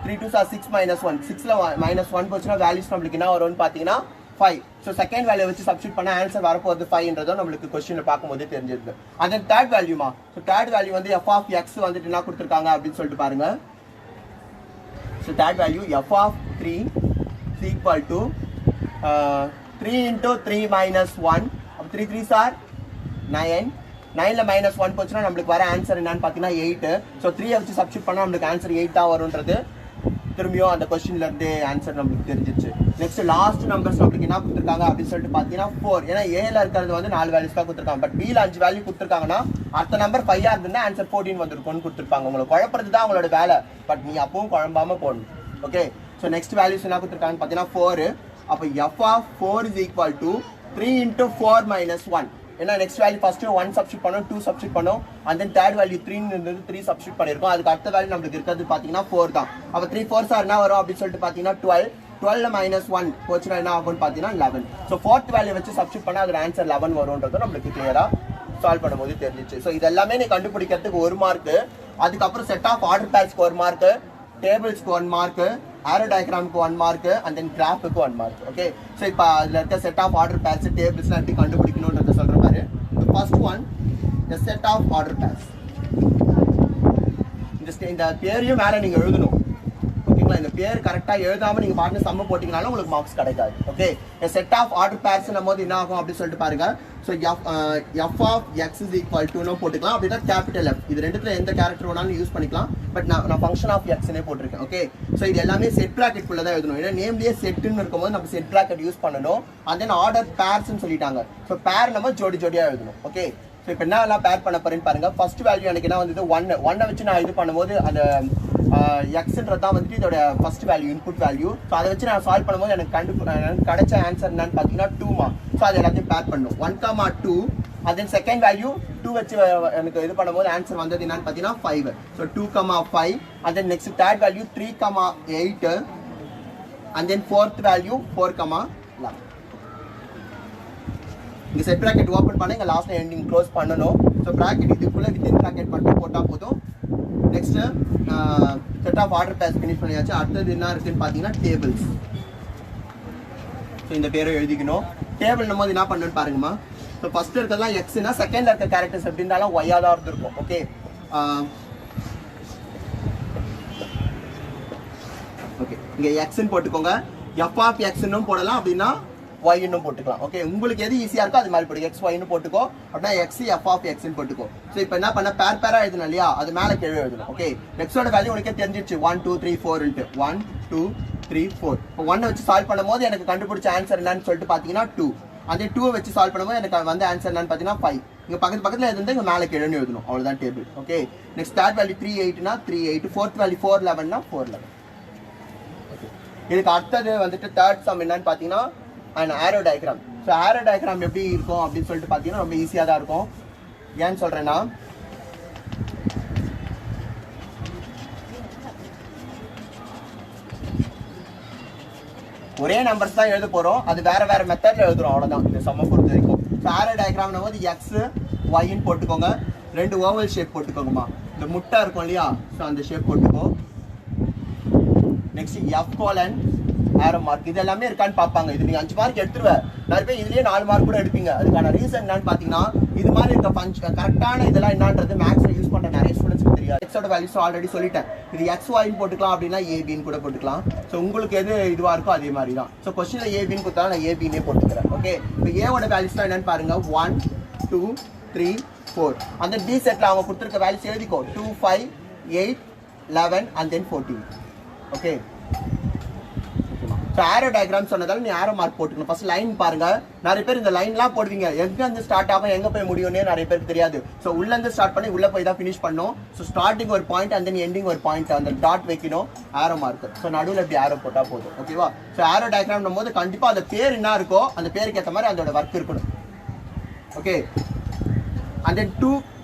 3 2s are 6 minus 1. 6ல மைனஸ் 1 போச்சுன்னா வேல்யூஸ் நம்மளுக்கு என்ன வரும்னு பார்த்தீங்கன்னா 5. ஸோ செகண்ட் வேல்யூ வச்சு சப்ஸ்டியூட் பண்ண ஆன்சர் வரப்போகுது 5ன்றதும் நம்மளுக்கு கொஸ்டினில் பார்க்கும்போதே தெரிஞ்சிருக்கு. அந்த தேர்ட் வேல்யூமா, ஸோ தேர்ட் வேல்யூ வந்து எஃப் ஆஃப் எக்ஸ் வந்துட்டு என்ன கொடுத்துருக்காங்க அப்படின்னு சொல்லிட்டு பாருங்க. So third value F of 3 is equal to 3 into 3 minus 1. அப்போ 3 3s are 9. 9ல மைனஸ் 1 போச்சுன்னா நம்மளுக்கு வர ஆன்சர் என்னன்னு பார்த்தீங்கன்னா 8. ஸோ 3 வச்சு சப்ஸ்டியூட் பண்ணால் நம்மளுக்கு ஆன்சர் 8 தான் வரும்ன்றது திரும்பியும் அந்த கொஸ்டின்ல இருந்து ஆன்சர் நம்மளுக்கு தெரிஞ்சிச்சு. நெக்ஸ்ட் லாஸ்ட் நம்பர்ஸ் நம்மளுக்கு என்ன கொடுத்துருக்காங்க அப்படின்னு சொல்லிட்டு பார்த்தீங்கன்னா 4. ஏன்னா ஏல இருக்கிறது வந்து 4 வேல்யூஸ் தான் கொடுத்துருக்காங்க, பட் பில 5 வேல்யூ கொடுத்துருக்காங்கன்னா அடுத்த நம்பர் 5 இருந்தா ஆன்சர் 14 வந்திருக்கும்னு கொடுத்துருப்பாங்க. உங்களுக்கு குழப்பறது தான் அவங்களோட வேலை, பட் நீ அப்பவும் குழம்பாம போடணும். ஓகே, ஸோ நெக்ஸ்ட் வேல்யூஸ் என்ன கொடுத்துருக்காங்கன்னு பார்த்தீங்கன்னா 4. அப்போ f of 4 is equal to 3 into 4 minus 1. ஏன்னா நெக்ஸ்ட் வேல்யூ ஃபர்ஸ்ட் 1 சப்ஸ்டியூட் பண்ணோம், 2 சப்ஸ்டியூட் பண்ணோம், அண்ட் தென் தேர்ட் வேல்யூ 3 இருந்தது 3 சப்ஸ்டியூட் பண்ணியிருக்கோம். அதுக்கு அடுத்த வேல்யூ நம்மளுக்கு இருக்கிறது பார்த்தீங்கன்னா 4 தான். அப்போ 3 4s என்ன வரும் அப்படின்னு சொல்லிட்டு பார்த்தீங்கன்னா 12. 12ல மைனஸ் 1 போச்சுன்னா என்ன ஆகும்னு பார்த்தீங்கன்னா 11. ஸோ ஃபோர்த் வேல்யூ வச்சு சப்ஸ்டியூட் பண்ணால் அதோட ஆன்சர் 11 வரும்ன்றது நம்மளுக்கு கிளியராக சால்வ் பண்ணும்போது தெரிஞ்சிச்சு. ஸோ இது எல்லாமே நீ கண்டுபிடிக்கிறதுக்கு 1 மார்க், அதுக்கப்புறம் செட் ஆஃப் ஆர்டர் பேர்ஸ்க்கு 1 மார்க், டேபிள்ஸ்க்கு 1 மார்க், ஆரோ டயக்ராமுக்கு 1 மார்க், அண்ட் தென் கிராஃபுக்கு 1 மார்க். ஓகே, ஸோ இப்போ அதில் இருக்க செட் ஆஃப் ஆர்டர் பேர்ஸ் டேபிள்ஸ்லாம் எப்படி கண்டுபிடிக்கணுன்றத சொல்கிற மாதிரி. First one, the set of order pairs. இந்த பேரையும் மேலே நீங்கள் எழுதணும். ஓகேங்களா, இந்த பேர் கரெக்டாக எழுதாமல் நீங்கள் பாட்டு சம்ம போட்டிங்கனாலும் உங்களுக்கு மார்க்ஸ் கிடைக்காது. ஓகே, செட் ஆஃப் ஆர்டர் பேர்ஸ்னும் போது என்ன ஆகும் அப்படின்னு சொல்லிட்டு பாருங்க. So F of X is equal டுன்னு போட்டுக்கலாம், அப்படின்னா கேபிட்டல் எஃப். இது ரெண்டுத்துல எந்த கேரக்டர் வேணாலும் யூஸ் பண்ணிக்கலாம், பட் நான் ஃபங்க்ஷன் ஆஃப் எக்ஸ்னே போட்டிருக்கேன். ஓகே, ஸோ இது எல்லாமே செட் ப்ராக்கெட்குள்ளே தான் எழுதணும். ஏன்னா நேம்லேயே செட்டுன்னு இருக்கும்போது நம்ம செட் ப்ராக்கெட் யூஸ் பண்ணணும். அண்ட் தென் ஆர்டர் பேர்ஸ்ன்னு சொல்லிட்டாங்க. ஸோ பேர் நம்ம ஜோடி ஜோடியாக எழுதணும். ஓகே, ஸோ இப்போ என்னெல்லாம் பேர் பண்ண போறேன்னு பாருங்க. ஃபர்ஸ்ட் வேல்யூ எனக்கு என்ன வந்து 1 வச்சு நான் இது பண்ணும்போது அந்த எக்ஸ்ன்றது தான் வந்துட்டு இதோட first value, input value. So அதை வச்சு நான் சால்வ் பண்ணும்போது எனக்கு கிடைச்ச ஆன்சர் என்னன்னு பார்த்தீங்கன்னா 2மா. ஸோ அது எல்லாத்தையும் பேர் பண்ணணும். 1, 2. and then செகண்ட் வேல்யூ 2 வச்சு எனக்கு இது பண்ணும்போது ஆன்சர் வந்தது என்னன்னு பார்த்தீங்கன்னா 5. So 2, 5. and then next third value 3, 8. and then fourth value 4, 11. இங்கே செட் ப்ராக்கெட் ஓப்பன் பண்ண இங்கே லாஸ்ட்ல எண்டிங் க்ளோஸ் பண்ணணும். ஸோ ப்ராக்கெட் இதுக்குள்ளே வித்தின் ப்ராக்கெட் மட்டும் போட்டால் போதும். Next set of order pairs finish பண்ணியாச்சு. அடுத்தது என்ன இருக்குன்னு பார்த்தீங்கன்னா டேபிள்ஸ். ஸோ இந்த பேரை எழுதிக்கணும். டேபிள் நம்ம என்ன பண்ணணும்னு பாருங்கம்மா. ஸோ ஃபர்ஸ்ட் இருக்கிறதுலாம் எக்ஸ்னா செகண்ட் இருக்க கேரக்டர்ஸ் எப்படி இருந்தாலும் ஒய்யா தான் இருந்திருக்கும். ஓகே, ஓகே இங்கே எக்ஸ்ன்னு போட்டுக்கோங்க. எஃப் ஆஃப் எக்ஸ்ன்னு போடலாம், அப்படின்னா ஒய்ன்னு போட்டுக்கலாம். ஓகே, உங்களுக்கு எது ஈஸியாக இருக்கோ அது மாதிரி போட்டு எக்ஸ் ஒய்ன்னு போட்டுக்கோ, அப்படின்னா எக்ஸ் எஃப் ஆஃப் எக்ஸ்ன்னு போட்டுக்கோ. ஸோ இப்போ என்ன பண்ண பேரா எழுதணும் இல்லையா, அது மேலே கீழே எழுதணும். ஓகே, எக்ஸோட வேல்யூ உனக்கே தெரிஞ்சிச்சு 1 2 3 4 1 2 3 4. இப்போ 1 வச்சு சால்வ் பண்ணும்போது எனக்கு கண்டுபிடிச்ச ஆன்சர் என்னன்னு சொல்லிட்டு பார்த்தீங்கன்னா 2. அதே 2 வச்சு சால்வ் பண்ணும்போது எனக்கு வந்து ஆன்சர் என்னன்னு பார்த்தீங்கன்னா 5. இங்கே பக்கத்தில் எழுதுந்து இங்கே மேலே கீழே எழுதணும், அவ்வளோதான் table. Okay, next third value 3 8னா 3 8. ஃபோர்த் வேல்யூ 4 11னா 4 11. ஓகே, இதுக்கு அடுத்தது வந்துட்டு தேர்ட் சம் என்னன்னு பார்த்தீங்கன்னா and arrow diagram. So arrow diagram எப்படி இருக்கும் அப்படின்னு சொல்லிட்டு பார்த்தீங்கன்னா ரொம்ப ஈஸியாக தான் இருக்கும். ஏன்னு சொல்கிறேன்னா ஒரே நம்பர்ஸ் தான் எழுத போகிறோம், அது வேறு வேறு மெத்தடில் எழுதுறோம், அவ்வளோதான் இந்த சம்மை பொறுத்த வரைக்கும். ஸோ ஆரோ டயக்ராம்னா வந்து எக்ஸ் ஒய்ன்னு போட்டுக்கோங்க. 2 ஓவல் ஷேப் போட்டுக்கோங்கம்மா. இந்த முட்டை இருக்கும் இல்லையா, ஸோ அந்த ஷேப் போட்டுக்கோ. Next f colon arrow mark. இது எல்லாமே இருக்கான்னு பார்ப்பாங்க. இது நீங்கள் 5 மார்க் எடுத்துருவேன், நிறைய பேர் இதுலேயே 4 மார்க் கூட எடுப்பீங்க. அதுக்கான ரீசன் என்னன்னு பார்த்தீங்கன்னா இது மாதிரி இருக்க கரெக்டான இதெல்லாம் என்னன்றது மேக்ஸில் யூஸ் பண்ண பண்ணுற நிறைய ஸ்டூடெண்ட்ஸ்க்கு தெரியாது. எக்ஸோட வேல்யூஸ் ஆல்ரெடி சொல்லிட்டேன். இது எக்ஸ் ஒய்னு போட்டுக்கலாம், அப்படின்னா ஏபின்னு கூட போட்டுக்கலாம். ஸோ உங்களுக்கு எது இதுவாக இருக்கோ அதே மாதிரி தான். ஸோ கொஸ்டினில் ஏபின்னு கொடுத்தாலும் நான் ஏபின்னே போட்டுக்கிறேன். ஓகே, இப்போ ஏவோட வேல்யூஸ்லாம் என்னன்னு பாருங்க. 1 2 3 4. அந்த டி செட்டில் அவங்க கொடுத்துருக்க வேல்யூஸ் எழுதிக்கோ. 2 5 8 11 and then 14. Okay, so arrow diagram சொன்னதால நீ ஆரோ மார்க் போட்டுக்கணும். ஃபர்ஸ்ட் லைன் பாருங்க. நிறைய பேர் இந்த லைன்லாம் போடுவீங்க, எங்க இருந்து ஸ்டார்ட் ஆகும் எங்க போய் முடியும்னே நிறைய பேருக்கு தெரியாது. ஸோ உள்ள இருந்து ஸ்டார்ட் பண்ணி உள்ள போய் தான் ஃபினிஷ் பண்ணணும். ஸோ ஸ்டார்டிங் ஒரு பாயிண்ட் அண்ட் தென் எண்டிங் ஒரு பாயிண்ட், அந்த டாட் வைக்கணும், ஆரோ மார்க். ஸோ நடுவில் இப்படி ஆரோ போட்டால் போதும். ஓகேவா? ஸோ ஆரோ டயக்ராம் போது கண்டிப்பாக அந்த பேர் என்ன இருக்கோ அந்த பேருக்கு ஏற்ற மாதிரி அதோட ஒர்க் இருக்கணும். ஓகே, அண்ட் தென் 2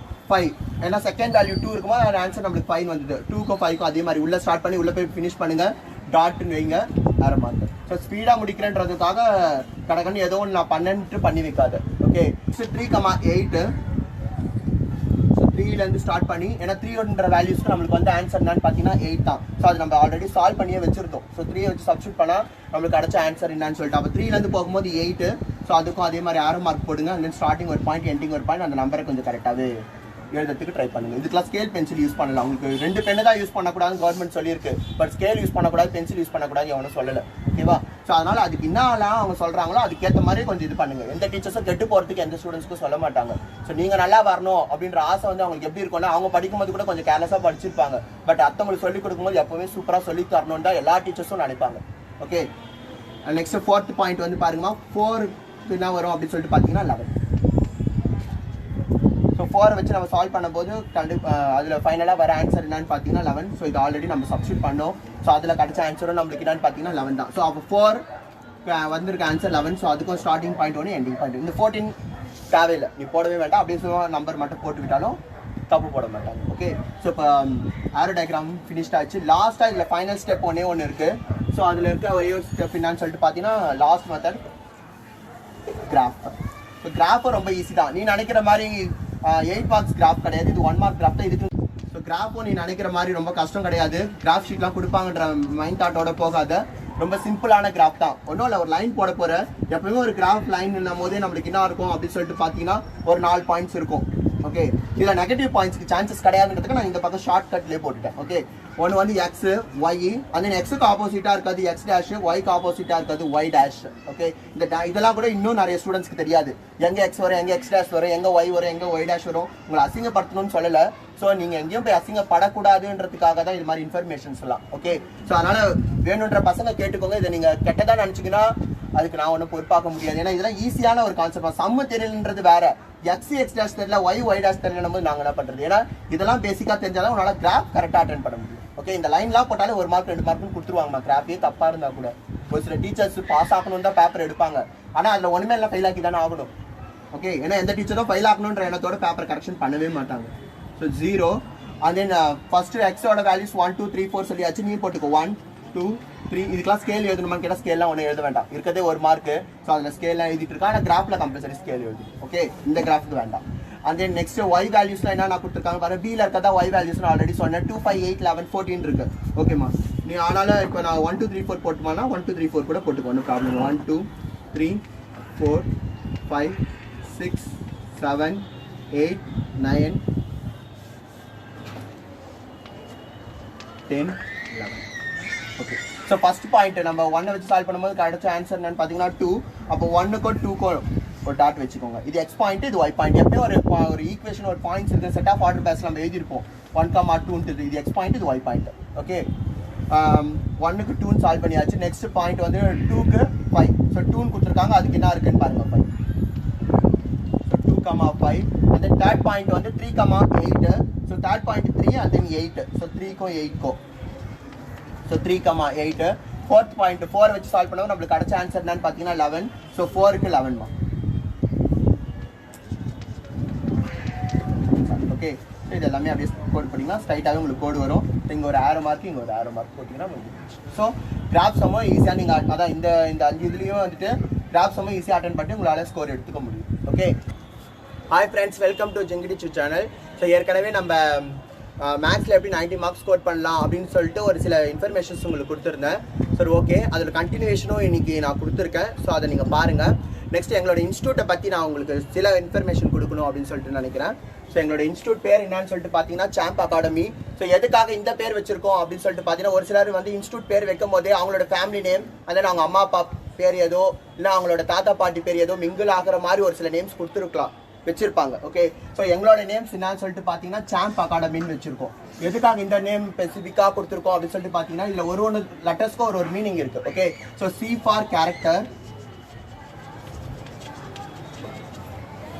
5, ஏன்னா செகண்ட் வேல்யூ 2 இருக்கும்போது அந்த ஆன்சர் நம்மளுக்கு 5 வந்தது. 2க்கும் 5க்கும் அதே மாதிரி உள்ள ஸ்டார்ட் பண்ணி உள்ள போய் ஃபினிஷ் பண்ணுங்க, டாட்னு வைங்க, ஆரோ மார்க். ஸோ ஸ்பீடாக முடிக்கிறேன்றதுக்காக கடகன்னு ஏதோ ஒன்று நான் பண்ணி வைக்காது. ஓகே, 3,8. ஸோ 3லேருந்து ஸ்டார்ட் பண்ணி, ஏன்னா 3ன்ற வேல்யூஸ்க்கு நம்மளுக்கு வந்து ஆன்சர் என்னன்னு பார்த்தீங்கன்னா 8 தான். ஸோ அது நம்ம ஆல்ரெடி சால்வ் பண்ணியே வச்சிருந்தோம். ஸோ 3 வச்சு சப்ஸ்டியூட் பண்ணால் நம்மளுக்கு கிடைச்ச ஆன்சர் என்னன்னு சொல்லிட்டு அப்போ 3லேருந்து போகும்போது 8. ஸோ அதுக்கும் அதே மாதிரி ஆரோ மார்க் போடுங்க. அண்ட் தென் ஸ்டார்டிங் ஒரு பாயிண்ட் எண்டிங் ஒரு பாயிண்ட், அந்த நம்பரை கொஞ்சம் கரெக்டாகவே எழுதுறதுக்கு ட்ரை பண்ணுங்க. இதுக்கெல்லாம் ஸ்கேல் பென்சில் யூஸ் பண்ணலாம். உங்களுக்கு 2 பெண்ணை தான் யூஸ் பண்ணக்கூடாதுன்னு கவர்மெண்ட் சொல்லியிருக்கு. பட் ஸ்கேல் யூஸ் பண்ணக்கூடாது, பென்சில் யூஸ் பண்ணக்கூடாது எவனும் சொல்லலை. ஓகேவா? ஸோ அதனால் அதுக்கு என்னலாம் அவங்க சொல்கிறாங்களோ அதுக்கேற்ற மாதிரி கொஞ்சம் இது பண்ணுங்க. எந்த டீச்சர்ஸும் கெட்டு போகிறதுக்கு எந்த ஸ்டூடெண்ட்ஸ்க்கும் சொல்ல மாட்டாங்க. ஸோ நீங்கள் நல்லா வரணும் அப்படின்ற ஆசை வந்து அவங்களுக்கு எப்படி இருக்கும்னா, அவங்க படிக்கும்போது கூட கொஞ்சம் கேர்லெஸ்ஸாக படிச்சிருப்பாங்க. பட் அடுத்தவங்களுக்கு சொல்லிக் கொடுக்கும்போது எப்போவுமே சூப்பராக சொல்லி தரணும் தான் எல்லா டீச்சர்ஸும் நினைப்பாங்க. ஓகே, நெக்ஸ்ட் 4th பாயிண்ட் வந்து பாருங்கம்மா. 4 என்ன வரும் அப்படின்னு சொல்லிட்டு பார்த்தீங்கன்னா 11. ஸோ 4 வச்சு நம்ம சால்வ் பண்ணும்போது அதில் ஃபைனலாக வர ஆன்சர் என்னன்னு பார்த்தீங்கன்னா 11. ஸோ இது ஆல்ரெடி நம்ம சப்ஸ்டியூட் பண்ணோம். ஸோ அதில் கிடைச்ச ஆன்சரும் நம்மளுக்கு என்னன்னு பார்த்தீங்கன்னா 11 தான். ஸோ அப்போ 4 வந்திருக்க ஆன்சர் 11. ஸோ அதுக்கும் ஸ்டார்டிங் பாயிண்ட் ஒன்று எண்டிங் பாயிண்ட். இந்த 14 தேவையில்லை, நீ போடவே வேண்டாம். அப்படியே சொல்லுவோம், நம்பர் மட்டும் போட்டு விட்டாலும் தப்பு போட மாட்டாங்க. ஓகே, ஸோ இப்போ ஆரோ டயக்ராம் ஃபினிஷ்ட் ஆச்சு. லாஸ்ட்டாக இதில் ஃபைனல் ஸ்டெப் ஒன்று இருக்குது. ஸோ அதில் இருக்க ஒரே ஒரு ஸ்டெப் என்னன்னு சொல்லிட்டு பார்த்தீங்கன்னா லாஸ்ட் மெத்தட் கிராஃப். ஸோ கிராஃபும் ரொம்ப ஈஸி தான். நீ நினைக்கிற மாதிரி 8 மார்க்ஸ் கிராஃப் கிடையாது, இது 1 மார்க் கிராஃப் தான். இதுக்கு ஸோ கிராஃபும் நீ நினைக்கிற மாதிரி ரொம்ப கஷ்டம் கிடையாது. கிராஃப் ஷீட்லாம் கொடுப்பாங்கன்ற மைண்ட் தாட்டோட போகாத, ரொம்ப சிம்பிளான கிராஃப் தான். ஒன்றும் இல்லை, ஒரு லைன் போட போகிற. எப்பவுமே ஒரு கிராஃப் லைன் போதே நம்மளுக்கு என்ன இருக்கும் அப்படின்னு சொல்லிட்டு பார்த்தீங்கன்னா ஒரு 4 பாயிண்ட்ஸ் இருக்கும். ஓகே, இதில் நெகட்டிவ் பாயிண்ட்ஸ்க்கு சான்சஸ் கிடையாதுன்றதுக்கு நான் இந்த பக்கம் ஷார்ட் கட்லேயே போட்டுட்டேன். ஓகே, ஒன்று வந்து எக்ஸ் ஒய், அந்த எக்ஸுக்கு ஆப்போசிட்டாக இருக்காது எக்ஸ் டேஷ், ஒய்க்கு ஆப்போசிட்டாக இருக்காது ஒய் டேஷ். ஓகே, இதெல்லாம் கூட இன்னும் நிறைய ஸ்டூடெண்ட்ஸ்க்கு தெரியாது. எங்கே எக்ஸ் வரும், எங்கே எக்ஸ் டேஷ் வரும், எங்கே ஒய் வரும், எங்கே ஒய் டேஷ் வரும். உங்களை அசிங்கப்படுத்தணும்னு சொல்லலை. ஸோ நீங்கள் எங்கேயும் போய் அசிங்கப்படக்கூடாதுன்றதுக்காக தான் இது மாதிரி இன்ஃபர்மேஷன்ஸ் எல்லாம். ஓகே, ஸோ அதனால் வேணுன்ற பசங்க கேட்டுக்கோங்க. இதை நீங்கள் கெட்டதாக நினச்சிங்கன்னா அதுக்கு நான் ஒன்றும் பொறுப்பாக்க முடியாது. ஏன்னா இதெல்லாம் ஈஸியான ஒரு கான்செப்ட். சம்ம தெரியலன்றது வேற, எக்ஸ் எக்ஸ் டேஷ் தெரியல, ஒய் டேஷ் தெரியலும் போது நாங்கள் என்ன பண்ணுறது? ஏன்னா இதெல்லாம் பேசிக்காக தெரிஞ்சாலும் உங்களால் கிராஃப் கரெக்டாக அட்டென்ட் பண்ண முடியும். ஓகே, இந்த லைன்லாம் போட்டாலே 1 மார்க் 2 மார்க்னு கொடுத்துருவாங்கம்மா. கிராஃபே தப்பாக இருந்தால் கூட ஒரு சில டீச்சர்ஸ் பாஸ் ஆகணும்னு தான் பேப்பர் எடுப்பாங்க. ஆனால் அதில் ஒன்றுமே எல்லாம் ஃபெயில் ஆக்கி தானே ஆகணும். ஓகே, ஏன்னா எந்த டீச்சரும் ஃபெயில் ஆகணுன்ற எண்ணத்தோட பேப்பர் கரெக்ஷன் பண்ணவே மாட்டாங்க. ஸோ 0 அண்ட் தென் ஃபஸ்ட்டு எக்ஸோட வேல்யூஸ் 1 2 3 4 சொல்லியாச்சு. நீ போட்டுக்கோ 1 2 3. இதுக்கெல்லாம் ஸ்கேல் எழுதணுமான்னு கேட்டால் ஸ்கேல்லாம் ஒன்றும் எழுத வேண்டாம், இருக்கிறதே 1 மார்க்கு. ஸோ அதில் ஸ்கேல்லாம் எழுதிட்டு இருக்கா. ஆனால் கிராஃபில் கம்பல்சரி ஸ்கேல் எழுது. ஓகே, இந்த கிராஃபுக்கு வேண்டாம். அண்ட் தென் நெக்ஸ்ட் ஒய் வேல்யூஸ்லாம் என்ன கொடுத்துருக்காங்க பாரு. பியில் இருக்கதா ஒய் வேல்யூஸ் நான் ஆல்ரெடி சொன்னேன். 2 5 8 11 14 இருக்கு. ஓகேம்மா, நீ ஆனாலும் இப்போ நான் 1 2 3 4 போட்டுமானா 1 2 3 4 கூட போட்டுக்கோ, ஒன்றும் problem. 1 2 3 4 5 6 7 8 9 10 11. Okay, so first point நம்ம 1 வச்சு சால்வ் பண்ணும்போது கிடைச்ச ஆன்சர் என்னன்னு பார்த்தீங்கன்னா 2. அப்போ 1க்கும் 2க்கும் ஒரு டாட் வச்சுக்கோங்க. இது எக்ஸ் பாயிண்ட், இது ஒய் பாயிண்ட். எப்பயும் ஒரு ஈக்குவேஷன் ஒரு பாயிண்ட்ஸ் இருக்குது, செட் ஆஃப் ஆர்டர் பேஸ் நம்ம எழுதியிருப்போம் 1,2. இது எக்ஸ் பாயிண்ட், இது ஒய் பாயிண்ட். ஓகே, 1க்கு 2ன்னு சால்வ் பண்ணியாச்சு. நெக்ஸ்ட் பாயிண்ட் வந்து 2க்கு 5. ஸோ 2ன்னு கொடுத்துருக்காங்க, அதுக்கு என்ன இருக்குன்னு பாருங்க 5. So 2,5. and then third point வந்து 3,8. So third point 3 and then 8. So 3க்கும் 8க்கும் ஸோ 3,8. ஃபோர்த் பாயிண்ட் 4 வச்சு சால்வ் பண்ணுவோம். நம்மளுக்கு கிடைச்ச ஆன்சர் என்னன்னு பார்த்தீங்கன்னா 11. ஸோ 4க்கு 11மா. ஓகே, ஸோ இது எல்லாமே அப்படியே கோட் பண்ணிங்கன்னா ஸ்ட்ரைட்டாகவே உங்களுக்கு கோடு வரும். இங்கே ஒரு ஆரோ மார்க், இங்கே ஒரு ஆரோ மார்க் போட்டிங்கன்னா உங்களுக்கு. ஸோ கிராஃப் சம்மோ ஈஸியாக நீங்கள் அதான் இந்த 5 இதுலேயும் வந்துட்டு கிராஃப் சம்மோ ஈஸியாக அட்டென்ட் பண்ணி உங்களால் ஸ்கோர் எடுத்துக்க முடியும். Okay, hi friends, welcome to ஜெங்கிடிச்சு சேனல். ஸோ ஏற்கனவே நம்ம மேக்ஸில் எப்படி 90 மார்க்ஸ் ஸ்கோர் பண்ணலாம் அப்படின்னு சொல்லிட்டு ஒரு சில இன்ஃபர்மேஷன்ஸ் உங்களுக்கு கொடுத்துருந்தேன். சரி, ஓகே, அதில் கண்டினியூஷனும் இன்றைக்கி நான் கொடுத்துருக்கேன். ஸோ அதை நீங்கள் பாருங்கள். நெக்ஸ்ட் எங்களோட இன்ஸ்டியூட்டை பற்றி நான் உங்களுக்கு சில இன்ஃபர்மேஷன் கொடுக்கணும் அப்படின்னு சொல்லிட்டு நினைக்கிறேன். ஸோ எங்களோட இன்ஸ்டியூட் பேர் என்னன்னு சொல்லிட்டு பார்த்தீங்கன்னா சாம்ப் அகாடமி. ஸோ எதுக்காக இந்த பேர் வச்சிருக்கோம் அப்படின்னு சொல்லிட்டு பார்த்தீங்கன்னா, ஒரு சிலர் வந்து இன்ஸ்டியூட் பேர் வைக்கும் போதே அவங்களோட ஃபேமிலி நேம், அதே அவங்க அம்மா அப்பா பேர் ஏதோ இல்லை அவங்களோட தாத்தா பாட்டி பேர் ஏதோ மிங்கிள் ஆகிற மாதிரி ஒரு சில நேம்ஸ் கொடுத்துருக்கலாம், வச்சிருப்பாங்க. ஓகே, ஸோ எங்களோட நேம்ஸ் என்னன்னு சொல்லிட்டு பார்த்தீங்கன்னா சாம்ப் அகாடமின்னு வச்சிருக்கோம். எதுக்காக இந்த நேம் ஸ்பெசிஃபிக்காக கொடுத்துருக்கோம் அப்படின்னு சொல்லிட்டு பார்த்தீங்கன்னா, இதில் ஒரு லெட்டர்ஸ்க்கும் ஒரு மீனிங் இருக்கு. Okay, so C for character,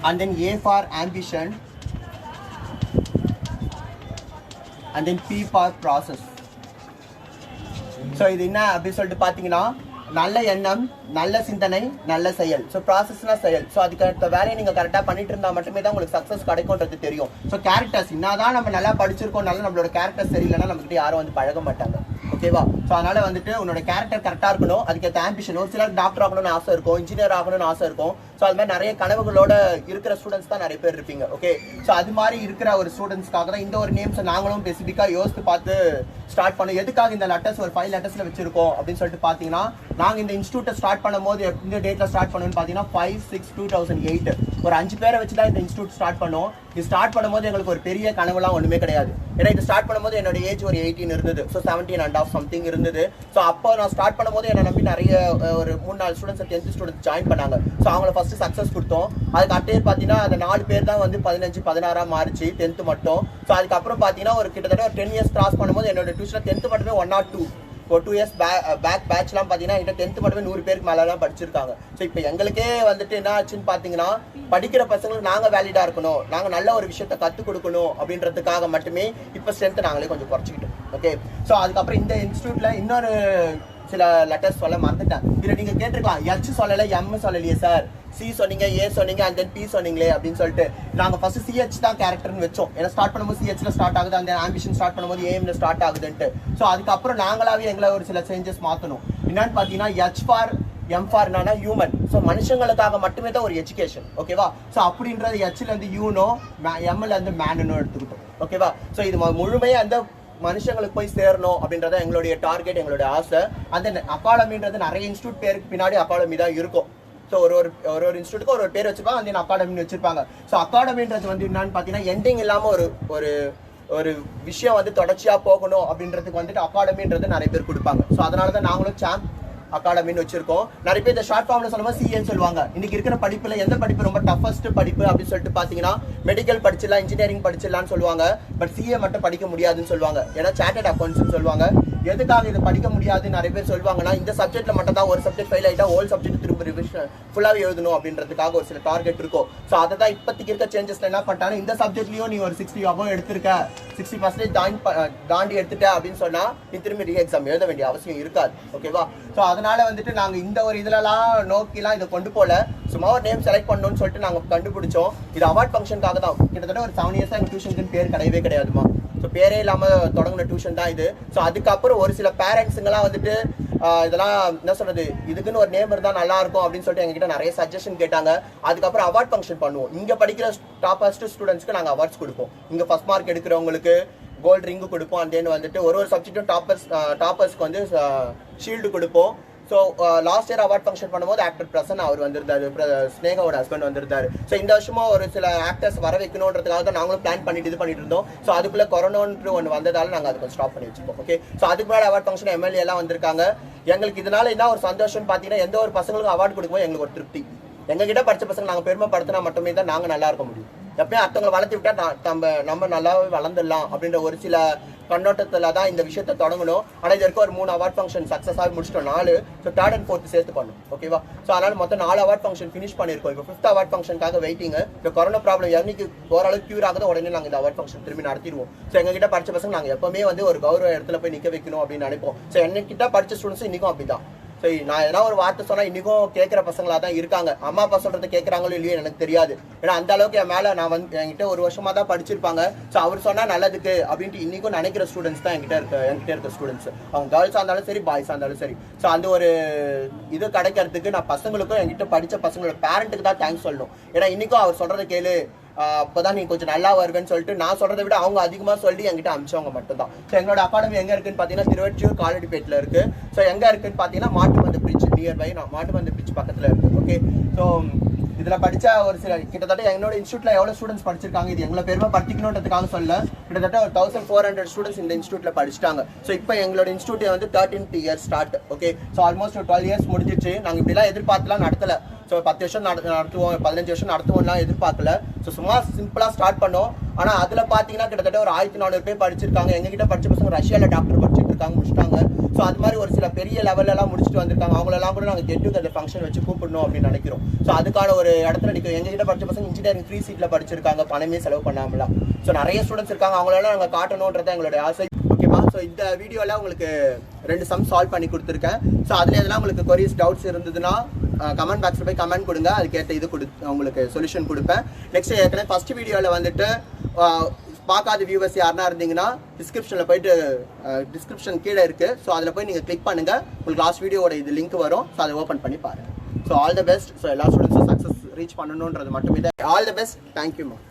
and then A for ambition, and then P for process. So இது என்ன அப்படின்னு சொல்லிட்டு பார்த்தீங்கன்னா, நல்ல எண்ணம், நல்ல சிந்தனை, நல்ல செயல். ஸோ ப்ராசஸ்னா செயல். ஸோ அதுக்கு வேலையை நீங்கள் கரெக்டாக பண்ணிட்டு இருந்தால் மட்டுமே தான் உங்களுக்கு சக்ஸஸ் கிடைக்கும்ன்றது தெரியும். ஸோ கேரக்டர்ஸ் என்னதான் நம்ம நல்லா படிச்சிருக்கோம், நல்லா நம்மளோட கேரக்டர்ஸ் சரியில்லைன்னா நம்மகிட்ட யாரும் வந்து பழக மாட்டாங்க. ஓகேவா? ஸோ அதனால வந்துட்டு உன்னோட கேரக்டர் கரெக்டாக இருக்கணும். அதுக்கேற்ற ஆம்பிஷன், ஒரு சிலர் டாக்டர் ஆகணும்னு ஆசை இருக்கும், இன்ஜினியர் ஆகணும்னு ஆசை இருக்கும். ஸோ அது மாதிரி நிறைய கனவுகளோட இருக்கிற ஸ்டூடெண்ட்ஸ் தான் நிறைய பேர் இருப்பீங்க. ஓகே, ஸோ அது மாதிரி இருக்கிற ஒரு ஸ்டூடெண்ட்ஸ்க்காக தான் இந்த ஒரு நேம்ஸை நாங்களும் ஸ்பெசிஃபிக்காக யோசித்து பார்த்து ஸ்டார்ட் பண்ணோம். எதுக்காக இந்த லெட்டர்ஸ் ஒரு 5 லெட்டர்ஸில் வச்சிருக்கோம் அப்படின்னு சொல்லிட்டு பார்த்தீங்கன்னா, நாங்கள் இந்த இன்ஸ்டியூட்டை ஸ்டார்ட் பண்ணும்போது இந்த டேட்டில் ஸ்டார்ட் பண்ணோம்னு பார்த்தீங்கன்னா 5/6/2008 ஒரு 5 பேரை வச்சு தான் இந்த இன்ஸ்டியூட் ஸ்டார்ட் பண்ணோம். இது ஸ்டார்ட் பண்ணும்போது எங்களுக்கு ஒரு பெரிய கனவுலாம் ஒன்றுமே கிடையாது. ஏன்னா இது ஸ்டார்ட் பண்ணும்போது என்னோட ஏஜ் ஒரு 18 இருந்தது. ஸோ 17.5 சம்திங் இருந்தது. ஸோ அப்போ நான் ஸ்டார்ட் பண்ணும்போது என்னை நம்பி நிறைய ஒரு 3-4 ஸ்டூடெண்ட்ஸ் 10th ஸ்டூடெண்ட்ஸ் ஜாயின் பண்ணாங்க. ஸோ அவங்கள ஃபர்ஸ்ட் சக்ஸஸ் கொடுத்தோம். அதுக்கு அடுத்த பார்த்தீங்கன்னா அந்த 4 பேர் தான் வந்து 15-16 மாறிச்சு 10th மட்டும். ஸோ அதுக்கப்புறம் பார்த்தீங்கன்னா ஒரு கிட்டத்தட்ட ஒரு 10 இயர்ஸ் கிராஸ் பண்ணும்போது என்னோட டியூஷனில் 10th மட்டுமே 1 or 2 ஒரு 2 இயர்ஸ் பேக் பேட்ச்லாம் பார்த்தீங்கன்னா என்கிட்ட 10th மட்டுமே 100 பேருக்கு மேலாம் படிச்சிருக்காங்க. ஸோ இப்போ எங்களுக்கே வந்துட்டு என்ன ஆச்சுன்னு பார்த்தீங்கன்னா, படிக்கிற பசங்களுக்கு நாங்கள் வேலிடாக இருக்கணும், நாங்கள் நல்ல ஒரு விஷயத்த கற்றுக் கொடுக்கணும் அப்படின்றதுக்காக மட்டுமே இப்போ ஸ்ட்ரென்த்தை நாங்களே கொஞ்சம் குறைச்சிக்கிட்டோம். ஓகே, ஸோ அதுக்கப்புறம் இந்த இன்ஸ்டியூட்டில் இன்னொரு சில லெட்டர்ஸ் சொல்ல மறந்துட்டேன். இதில் நீங்கள் கேட்டிருக்கலாம், H சொல்லலை, M சொல்லலையே சார், C சொன்னீங்க, A சொன்னீங்க, அண்ட் தென் P சொன்னீங்களே அப்படின்னு சொல்லிட்டு. நாங்கள் ஃபர்ஸ்ட் CH தான் கேரக்டர்னு வச்சோம். ஏன்னா ஸ்டார்ட் பண்ணும்போது CHல ஸ்டார்ட் ஆகுது, அந்த ஆம்பிஷன் ஸ்டார்ட் பண்ணும்போது AMல ஸ்டார்ட் ஆகுதுன்ட்டு. ஸோ அதுக்கப்புறம் நாங்களாவே எங்களை ஒரு சில சேஞ்சஸ் மாற்றணும். என்னன்னு பார்த்தீங்கன்னா, H ஃபார் M ஃபார் என்னன்னா ஹியூமன். ஸோ மனுஷங்களுக்காக மட்டுமே தான் ஒரு எஜுகேஷன். ஓகேவா? ஸோ அப்படின்றது Hல இருந்து யூனோ, Mல இருந்து மேனுன்னு எடுத்துக்கிட்டோம். ஓகேவா? ஸோ இது முழுமையாக அந்த மனுஷங்களுக்கு போய் சேரணும் அப்படின்றத எங்களுடைய டார்கெட், எங்களுடைய ஆசை. அந்த அகாடமின்றது நிறைய இன்ஸ்டியூட் பேருக்கு பின்னாடி அகாடமி தான் இருக்கும். ஸோ ஒரு இன்ஸ்டியூட்டுக்கு ஒரு பேர் வச்சுப்பாங்க, அந்த அகாடமின்னு வச்சிருப்பாங்க. ஸோ அகாடமின்றது வந்து என்னன்னு பார்த்தீங்கன்னா, எண்டிங் இல்லாமல் ஒரு ஒரு விஷயம் வந்து தொடர்ச்சியாக போகணும் அப்படின்றதுக்கு வந்துட்டு அகாடமின்றது நிறைய பேர் கொடுப்பாங்க. ஸோ அதனால தான் நாங்களும் சாம்ப் அகாடமின்னு வச்சிருக்கோம். நிறைய பேர் இந்த ஷார்ட் ஃபார்ம்ல சொல்லும்போது சிஏன்னு சொல்லுவாங்க. இன்னைக்கு இருக்கிற படிப்புல எந்த படிப்பு ரொம்ப டஃபஸ்ட் படிப்பு அப்படின்னு சொல்லிட்டு பாத்தீங்கன்னா, மெடிக்கல் படிச்சிடலாம், இன்ஜினியரிங் படிச்சிடலாம்னு சொல்லுவாங்க. பட் சிஏ மட்டும் படிக்க முடியாதுன்னு சொல்லுவாங்க. ஏன்னா சார்ட்டர்ட் அக்கௌண்ட்ஸ்னு சொல்லுவாங்க. எதுக்காக இது படிக்க முடியாது நிறைய பேர் சொல்லுவாங்கன்னா, இந்த சப்ஜெக்ட்ல மட்டும் தான் ஒரு சப்ஜெக்ட் ஃபெயில் ஆயிட்டா ஹோல் சப்ஜெக்ட் திரும்ப ரிவிஷன் ஃபுல்லாவே எழுதணும் அப்படின்றதுக்காக ஒரு சில டார்கெட் இருக்கும். ஸோ அதை தான் இப்போதைக்கு இருக்க சேஞ்சஸ்ல என்ன பண்ணிட்டாங்க, இந்த சப்ஜெக்ட்லயும் நீ ஒரு 60 above எடுத்திருக்க, 60% தாண்டி எடுத்துட்ட அப்படின்னு சொன்னா நீ திரும்பி ரீ எக்ஸாம் எழுத வேண்டிய அவசியம் இருக்காது. ஓகேவா? ஸோ அதனால வந்துட்டு நாங்க இந்த ஒரு இதுலலாம் நோக்கிலாம் இதை கொண்டு போல, சும்மா ஒரு நேம் செலக்ட் பண்ணணும்னு சொல்லிட்டு நாங்க கண்டுபிடிச்சோம். இது அவார்ட் ஃபங்க்ஷனுக்காக தான். கிட்டத்தட்ட ஒரு 7 இயர்ஸா எங்க டியூஷனுக்கு பேர் கிடையவே கிடையாதுமா. ஸோ பேரே இல்லாமல் தொடங்கின டியூஷன் தான் இது. ஸோ அதுக்கப்புறம் ஒரு சில பேரண்ட்ஸுங்கெல்லாம் வந்துட்டு இதெல்லாம் என்ன சொல்றது, இதுக்குன்னு ஒரு நேம் இருந்தால் நல்லா இருக்கும் அப்படின்னு சொல்லிட்டு எங்ககிட்ட நிறைய சஜஷன் கேட்டாங்க. அதுக்கப்புறம் அவார்ட் ஃபங்க்ஷன் பண்ணுவோம். இங்கே படிக்கிற டாப்பஸ்ட் ஸ்டூடெண்ட்ஸ்க்கு நாங்கள் அவார்ட்ஸ் கொடுப்போம். இங்கே ஃபர்ஸ்ட் மார்க் எடுக்கிறவங்களுக்கு கோல்டு ரிங்கு கொடுப்போம். அண்ட் தென் வந்துட்டு ஒரு சப்ஜெக்டும் டாப்பர்ஸ்க்கு வந்து ஷீல்டு கொடுப்போம். So last year award function பண்ணும்போது ஆக்டர் பிரசன் அவர் வந்திருந்தாரு, ஸ்னேகாவோட ஹஸ்பண்ட் வந்திருந்தாரு. ஸோ இந்த வருஷமும் ஒரு சில ஆக்டர்ஸ் வர வைக்கணுன்றதுக்காக தான் நாங்களும் பிளான் பண்ணிட்டு இது பண்ணிட்டு இருந்தோம். ஸோ அதுக்குள்ள கொரோனான்னு ஒன்று வந்ததால நாங்கள் அதை கொஞ்சம் ஸ்டாப் பண்ணி வச்சுப்போம். ஓகே, ஸோ அதுக்கு மேலே அவார்ட் ஃபங்க்ஷன் எம்எல்ஏ எல்லாம் வந்திருக்காங்க. எங்களுக்கு இதனால என்ன ஒரு சந்தோஷம்னு பார்த்தீங்கன்னா, எந்த ஒரு பசங்களுக்கும் அவார்டு கொடுக்கும்போது எங்களுக்கு ஒரு திருப்தி. எங்ககிட்ட படித்த பசங்க நாங்கள் பெருமைப்படுத்தினா மட்டுமே தான் நாங்கள் நல்லா இருக்க முடியும். எப்பயும் அடுத்தவங்களை வளர்த்து விட்டா நம்ம நல்லாவே வளர்ந்துடலாம் அப்படின்ற ஒரு சில கண்ணோட்டத்தில் தான் இந்த விஷயத்தை தொடங்கணும். ஆனால் இது வரைக்கும் ஒரு 3 அவார்ட் ஃபங்க்ஷன் சக்ஸஸாக முடிச்சிட்டோம், 4. ஸோ 3rd and 4th சேர்த்து பண்ணணும். ஓகேவா? ஸோ அதனால் மொத்தம் 4 அவார்ட் ஃபங்க்ஷன் ஃபினிஷ் பண்ணியிருக்கோம். இப்போ 5th அவார்ட் ஃபங்க்ஷனுக்காக வெயிட்டிங். இப்போ கொரோனா ப்ராப்ளம் என்னைக்கு ஓரளவுக்கு க்யூர் ஆகுதோ உடனே நாங்கள் இந்த அவார்ட் ஃபங்க்ஷன் திரும்பி நடத்திடுவோம். ஸோ எங்ககிட்ட படித்த பசங்க நாங்கள் எப்பவுமே வந்து ஒரு கௌரவ இடத்துல போய் நிற்க வைக்கணும் அப்படின்னு நினைப்போம். ஸோ என்கிட்ட படித்த ஸ்டூடெண்ட்ஸும் இன்றைக்கும் அப்படி தான். ஸோ நான் எதனா ஒரு வார்த்தை சொன்னால் இன்றைக்கும் கேட்குற பசங்களாக தான் இருக்காங்க. அம்மா அப்பா சொல்கிறத கேட்குறாங்களோ இல்லையோ எனக்கு தெரியாது. ஏன்னா அந்த அளவுக்கு என் மேலே நான் வந்து என்கிட்ட ஒரு வருஷமாக தான் படிச்சிருப்பாங்க. ஸோ அவர் சொன்னால் நல்லதுக்கு அப்படின்ட்டு இன்றைக்கும் நினைக்கிற ஸ்டூடெண்ட்ஸ் தான் என்கிட்ட இருக்க ஸ்டூடெண்ட்ஸ். அவங்க கேர்ள்ஸாக இருந்தாலும் சரி, பாய்ஸாக இருந்தாலும் சரி. ஸோ அந்த ஒரு இது கிடைக்கிறதுக்கு நான் பசங்களுக்கும் என்கிட்ட படித்த பசங்களோட பேரண்ட்டுக்கு தான் தேங்க்ஸ் சொல்லணும். ஏன்னா இன்றைக்கும் அவர் சொல்கிறத கேளு, அப்போதான் நீ கொஞ்சம் நல்லா வருவேன்னு சொல்லிட்டு நான் சொல்றதை விட அவங்க அதிகமாக சொல்லி என்கிட்ட அமிச்சவங்க மட்டும்தான். ஸோ எங்களோட அகாடமி எங்கே இருக்குன்னு பார்த்தீங்கன்னா, திருவொற்றியூர் காலடிப்பேட்டில் இருக்கு. ஸோ எங்கே இருக்குன்னு பார்த்தீங்கன்னா, மாட்டுமந்த பிரிட்ஜ் நியர்பை, மாட்டுமந்த பிரிட்ஜ் பக்கத்தில் இருக்கு. ஓகே, ஸோ இதில் படித்த ஒரு சில கிட்டத்தட்ட என்னோட இன்ஸ்டியூட்டில் எவ்வளோ ஸ்டூடெண்ட்ஸ் படிச்சிருக்காங்க, இது எங்களை பெருமை படுத்திக்கணுன்றதுக்காக சொல்ல, கிட்டத்தட்ட ஒரு 1400 ஸ்டூடெண்ட்ஸ் இந்த இன்ஸ்டியூட்டில் படிச்சிட்டாங்க. ஸோ இப்போ எங்களோட இன்ஸ்டியூட் வந்து 13th year start. Okay, so almost 12 years முடிஞ்சிச்சு. நாங்கள் இப்படிலாம் எதிர்பார்த்துலாம் நடத்தலை. ஸோ 10 வருஷம் நடத்துவோம், 15 வருஷம் நடத்துவோம்லாம் எதிர்பார்க்கல. ஸோ சும்மா சிம்பிளாக ஸ்டார்ட் பண்ணோம். ஆனால் அதில் பார்த்தீங்கன்னா கிட்டத்தட்ட ஒரு 1400 பேர் படிச்சிருக்காங்க. எங்ககிட்ட படிச்ச பசங்க ரஷ்யாவில் டாக்டர் படிச்சுட்டு இருக்காங்க, முடிச்சிட்டாங்க. ஸோ அது மாதிரி ஒரு சில பெரிய லெவலெல்லாம் முடிச்சுட்டு வந்திருக்காங்க. அவங்களெல்லாம் கூட நாங்கள் கெட் டுகெதர் ஃபங்க்ஷன் வச்சு கூப்பிடணும் அப்படின்னு நினைக்கிறோம். ஸோ அதுக்கான ஒரு இடத்துல நிற்கும். எங்ககிட்ட படிச்ச பசங்க இன்ஜினியரிங் ஃப்ரீ சீட்டில் படிச்சிருக்காங்க, பணமே செலவு பண்ணாமலாம். ஸோ நிறைய ஸ்டூடெண்ட்ஸ் இருக்காங்க, அவங்களெல்லாம் நாங்கள் காட்டணுன்றதான் எங்களுடைய ஆசை. ஓகேவா? ஸோ இந்த வீடியோவில் உங்களுக்கு 2 சம் சால்வ் பண்ணி கொடுத்துருக்கேன். ஸோ அதில் எதனா உங்களுக்கு கொரிஸ் டவுட்ஸ் இருந்ததுன்னா கமெண்ட் பாக்ஸில் போய் கமெண்ட் கொடுங்க, அதுக்கேற்ற இது உங்களுக்கு சொல்யூஷன் கொடுப்பேன். நெக்ஸ்ட் ஏற்கனவே ஃபஸ்ட் வீடியோவில் வந்துட்டு பார்க்காத வியூவர்ஸ் யாருனா இருந்தீங்கன்னா டிஸ்கிரிப்ஷனில் போயிட்டு டிஸ்கிரிப்ஷன் கீழே இருக்குது. ஸோ அதில் போய் நீங்கள் கிளிக் பண்ணுங்கள், உங்களுக்கு லாஸ்ட் வீடியோட இது லிங்க் வரும். ஸோ அதை ஓப்பன் பண்ணி பாருங்கள். So all the best. So எல்லா ஸ்டூடெண்ட்ஸும் சக்ஸஸ் ரீச் பண்ணணுன்றது மட்டுமே தான். All the best. Thank you ma'am.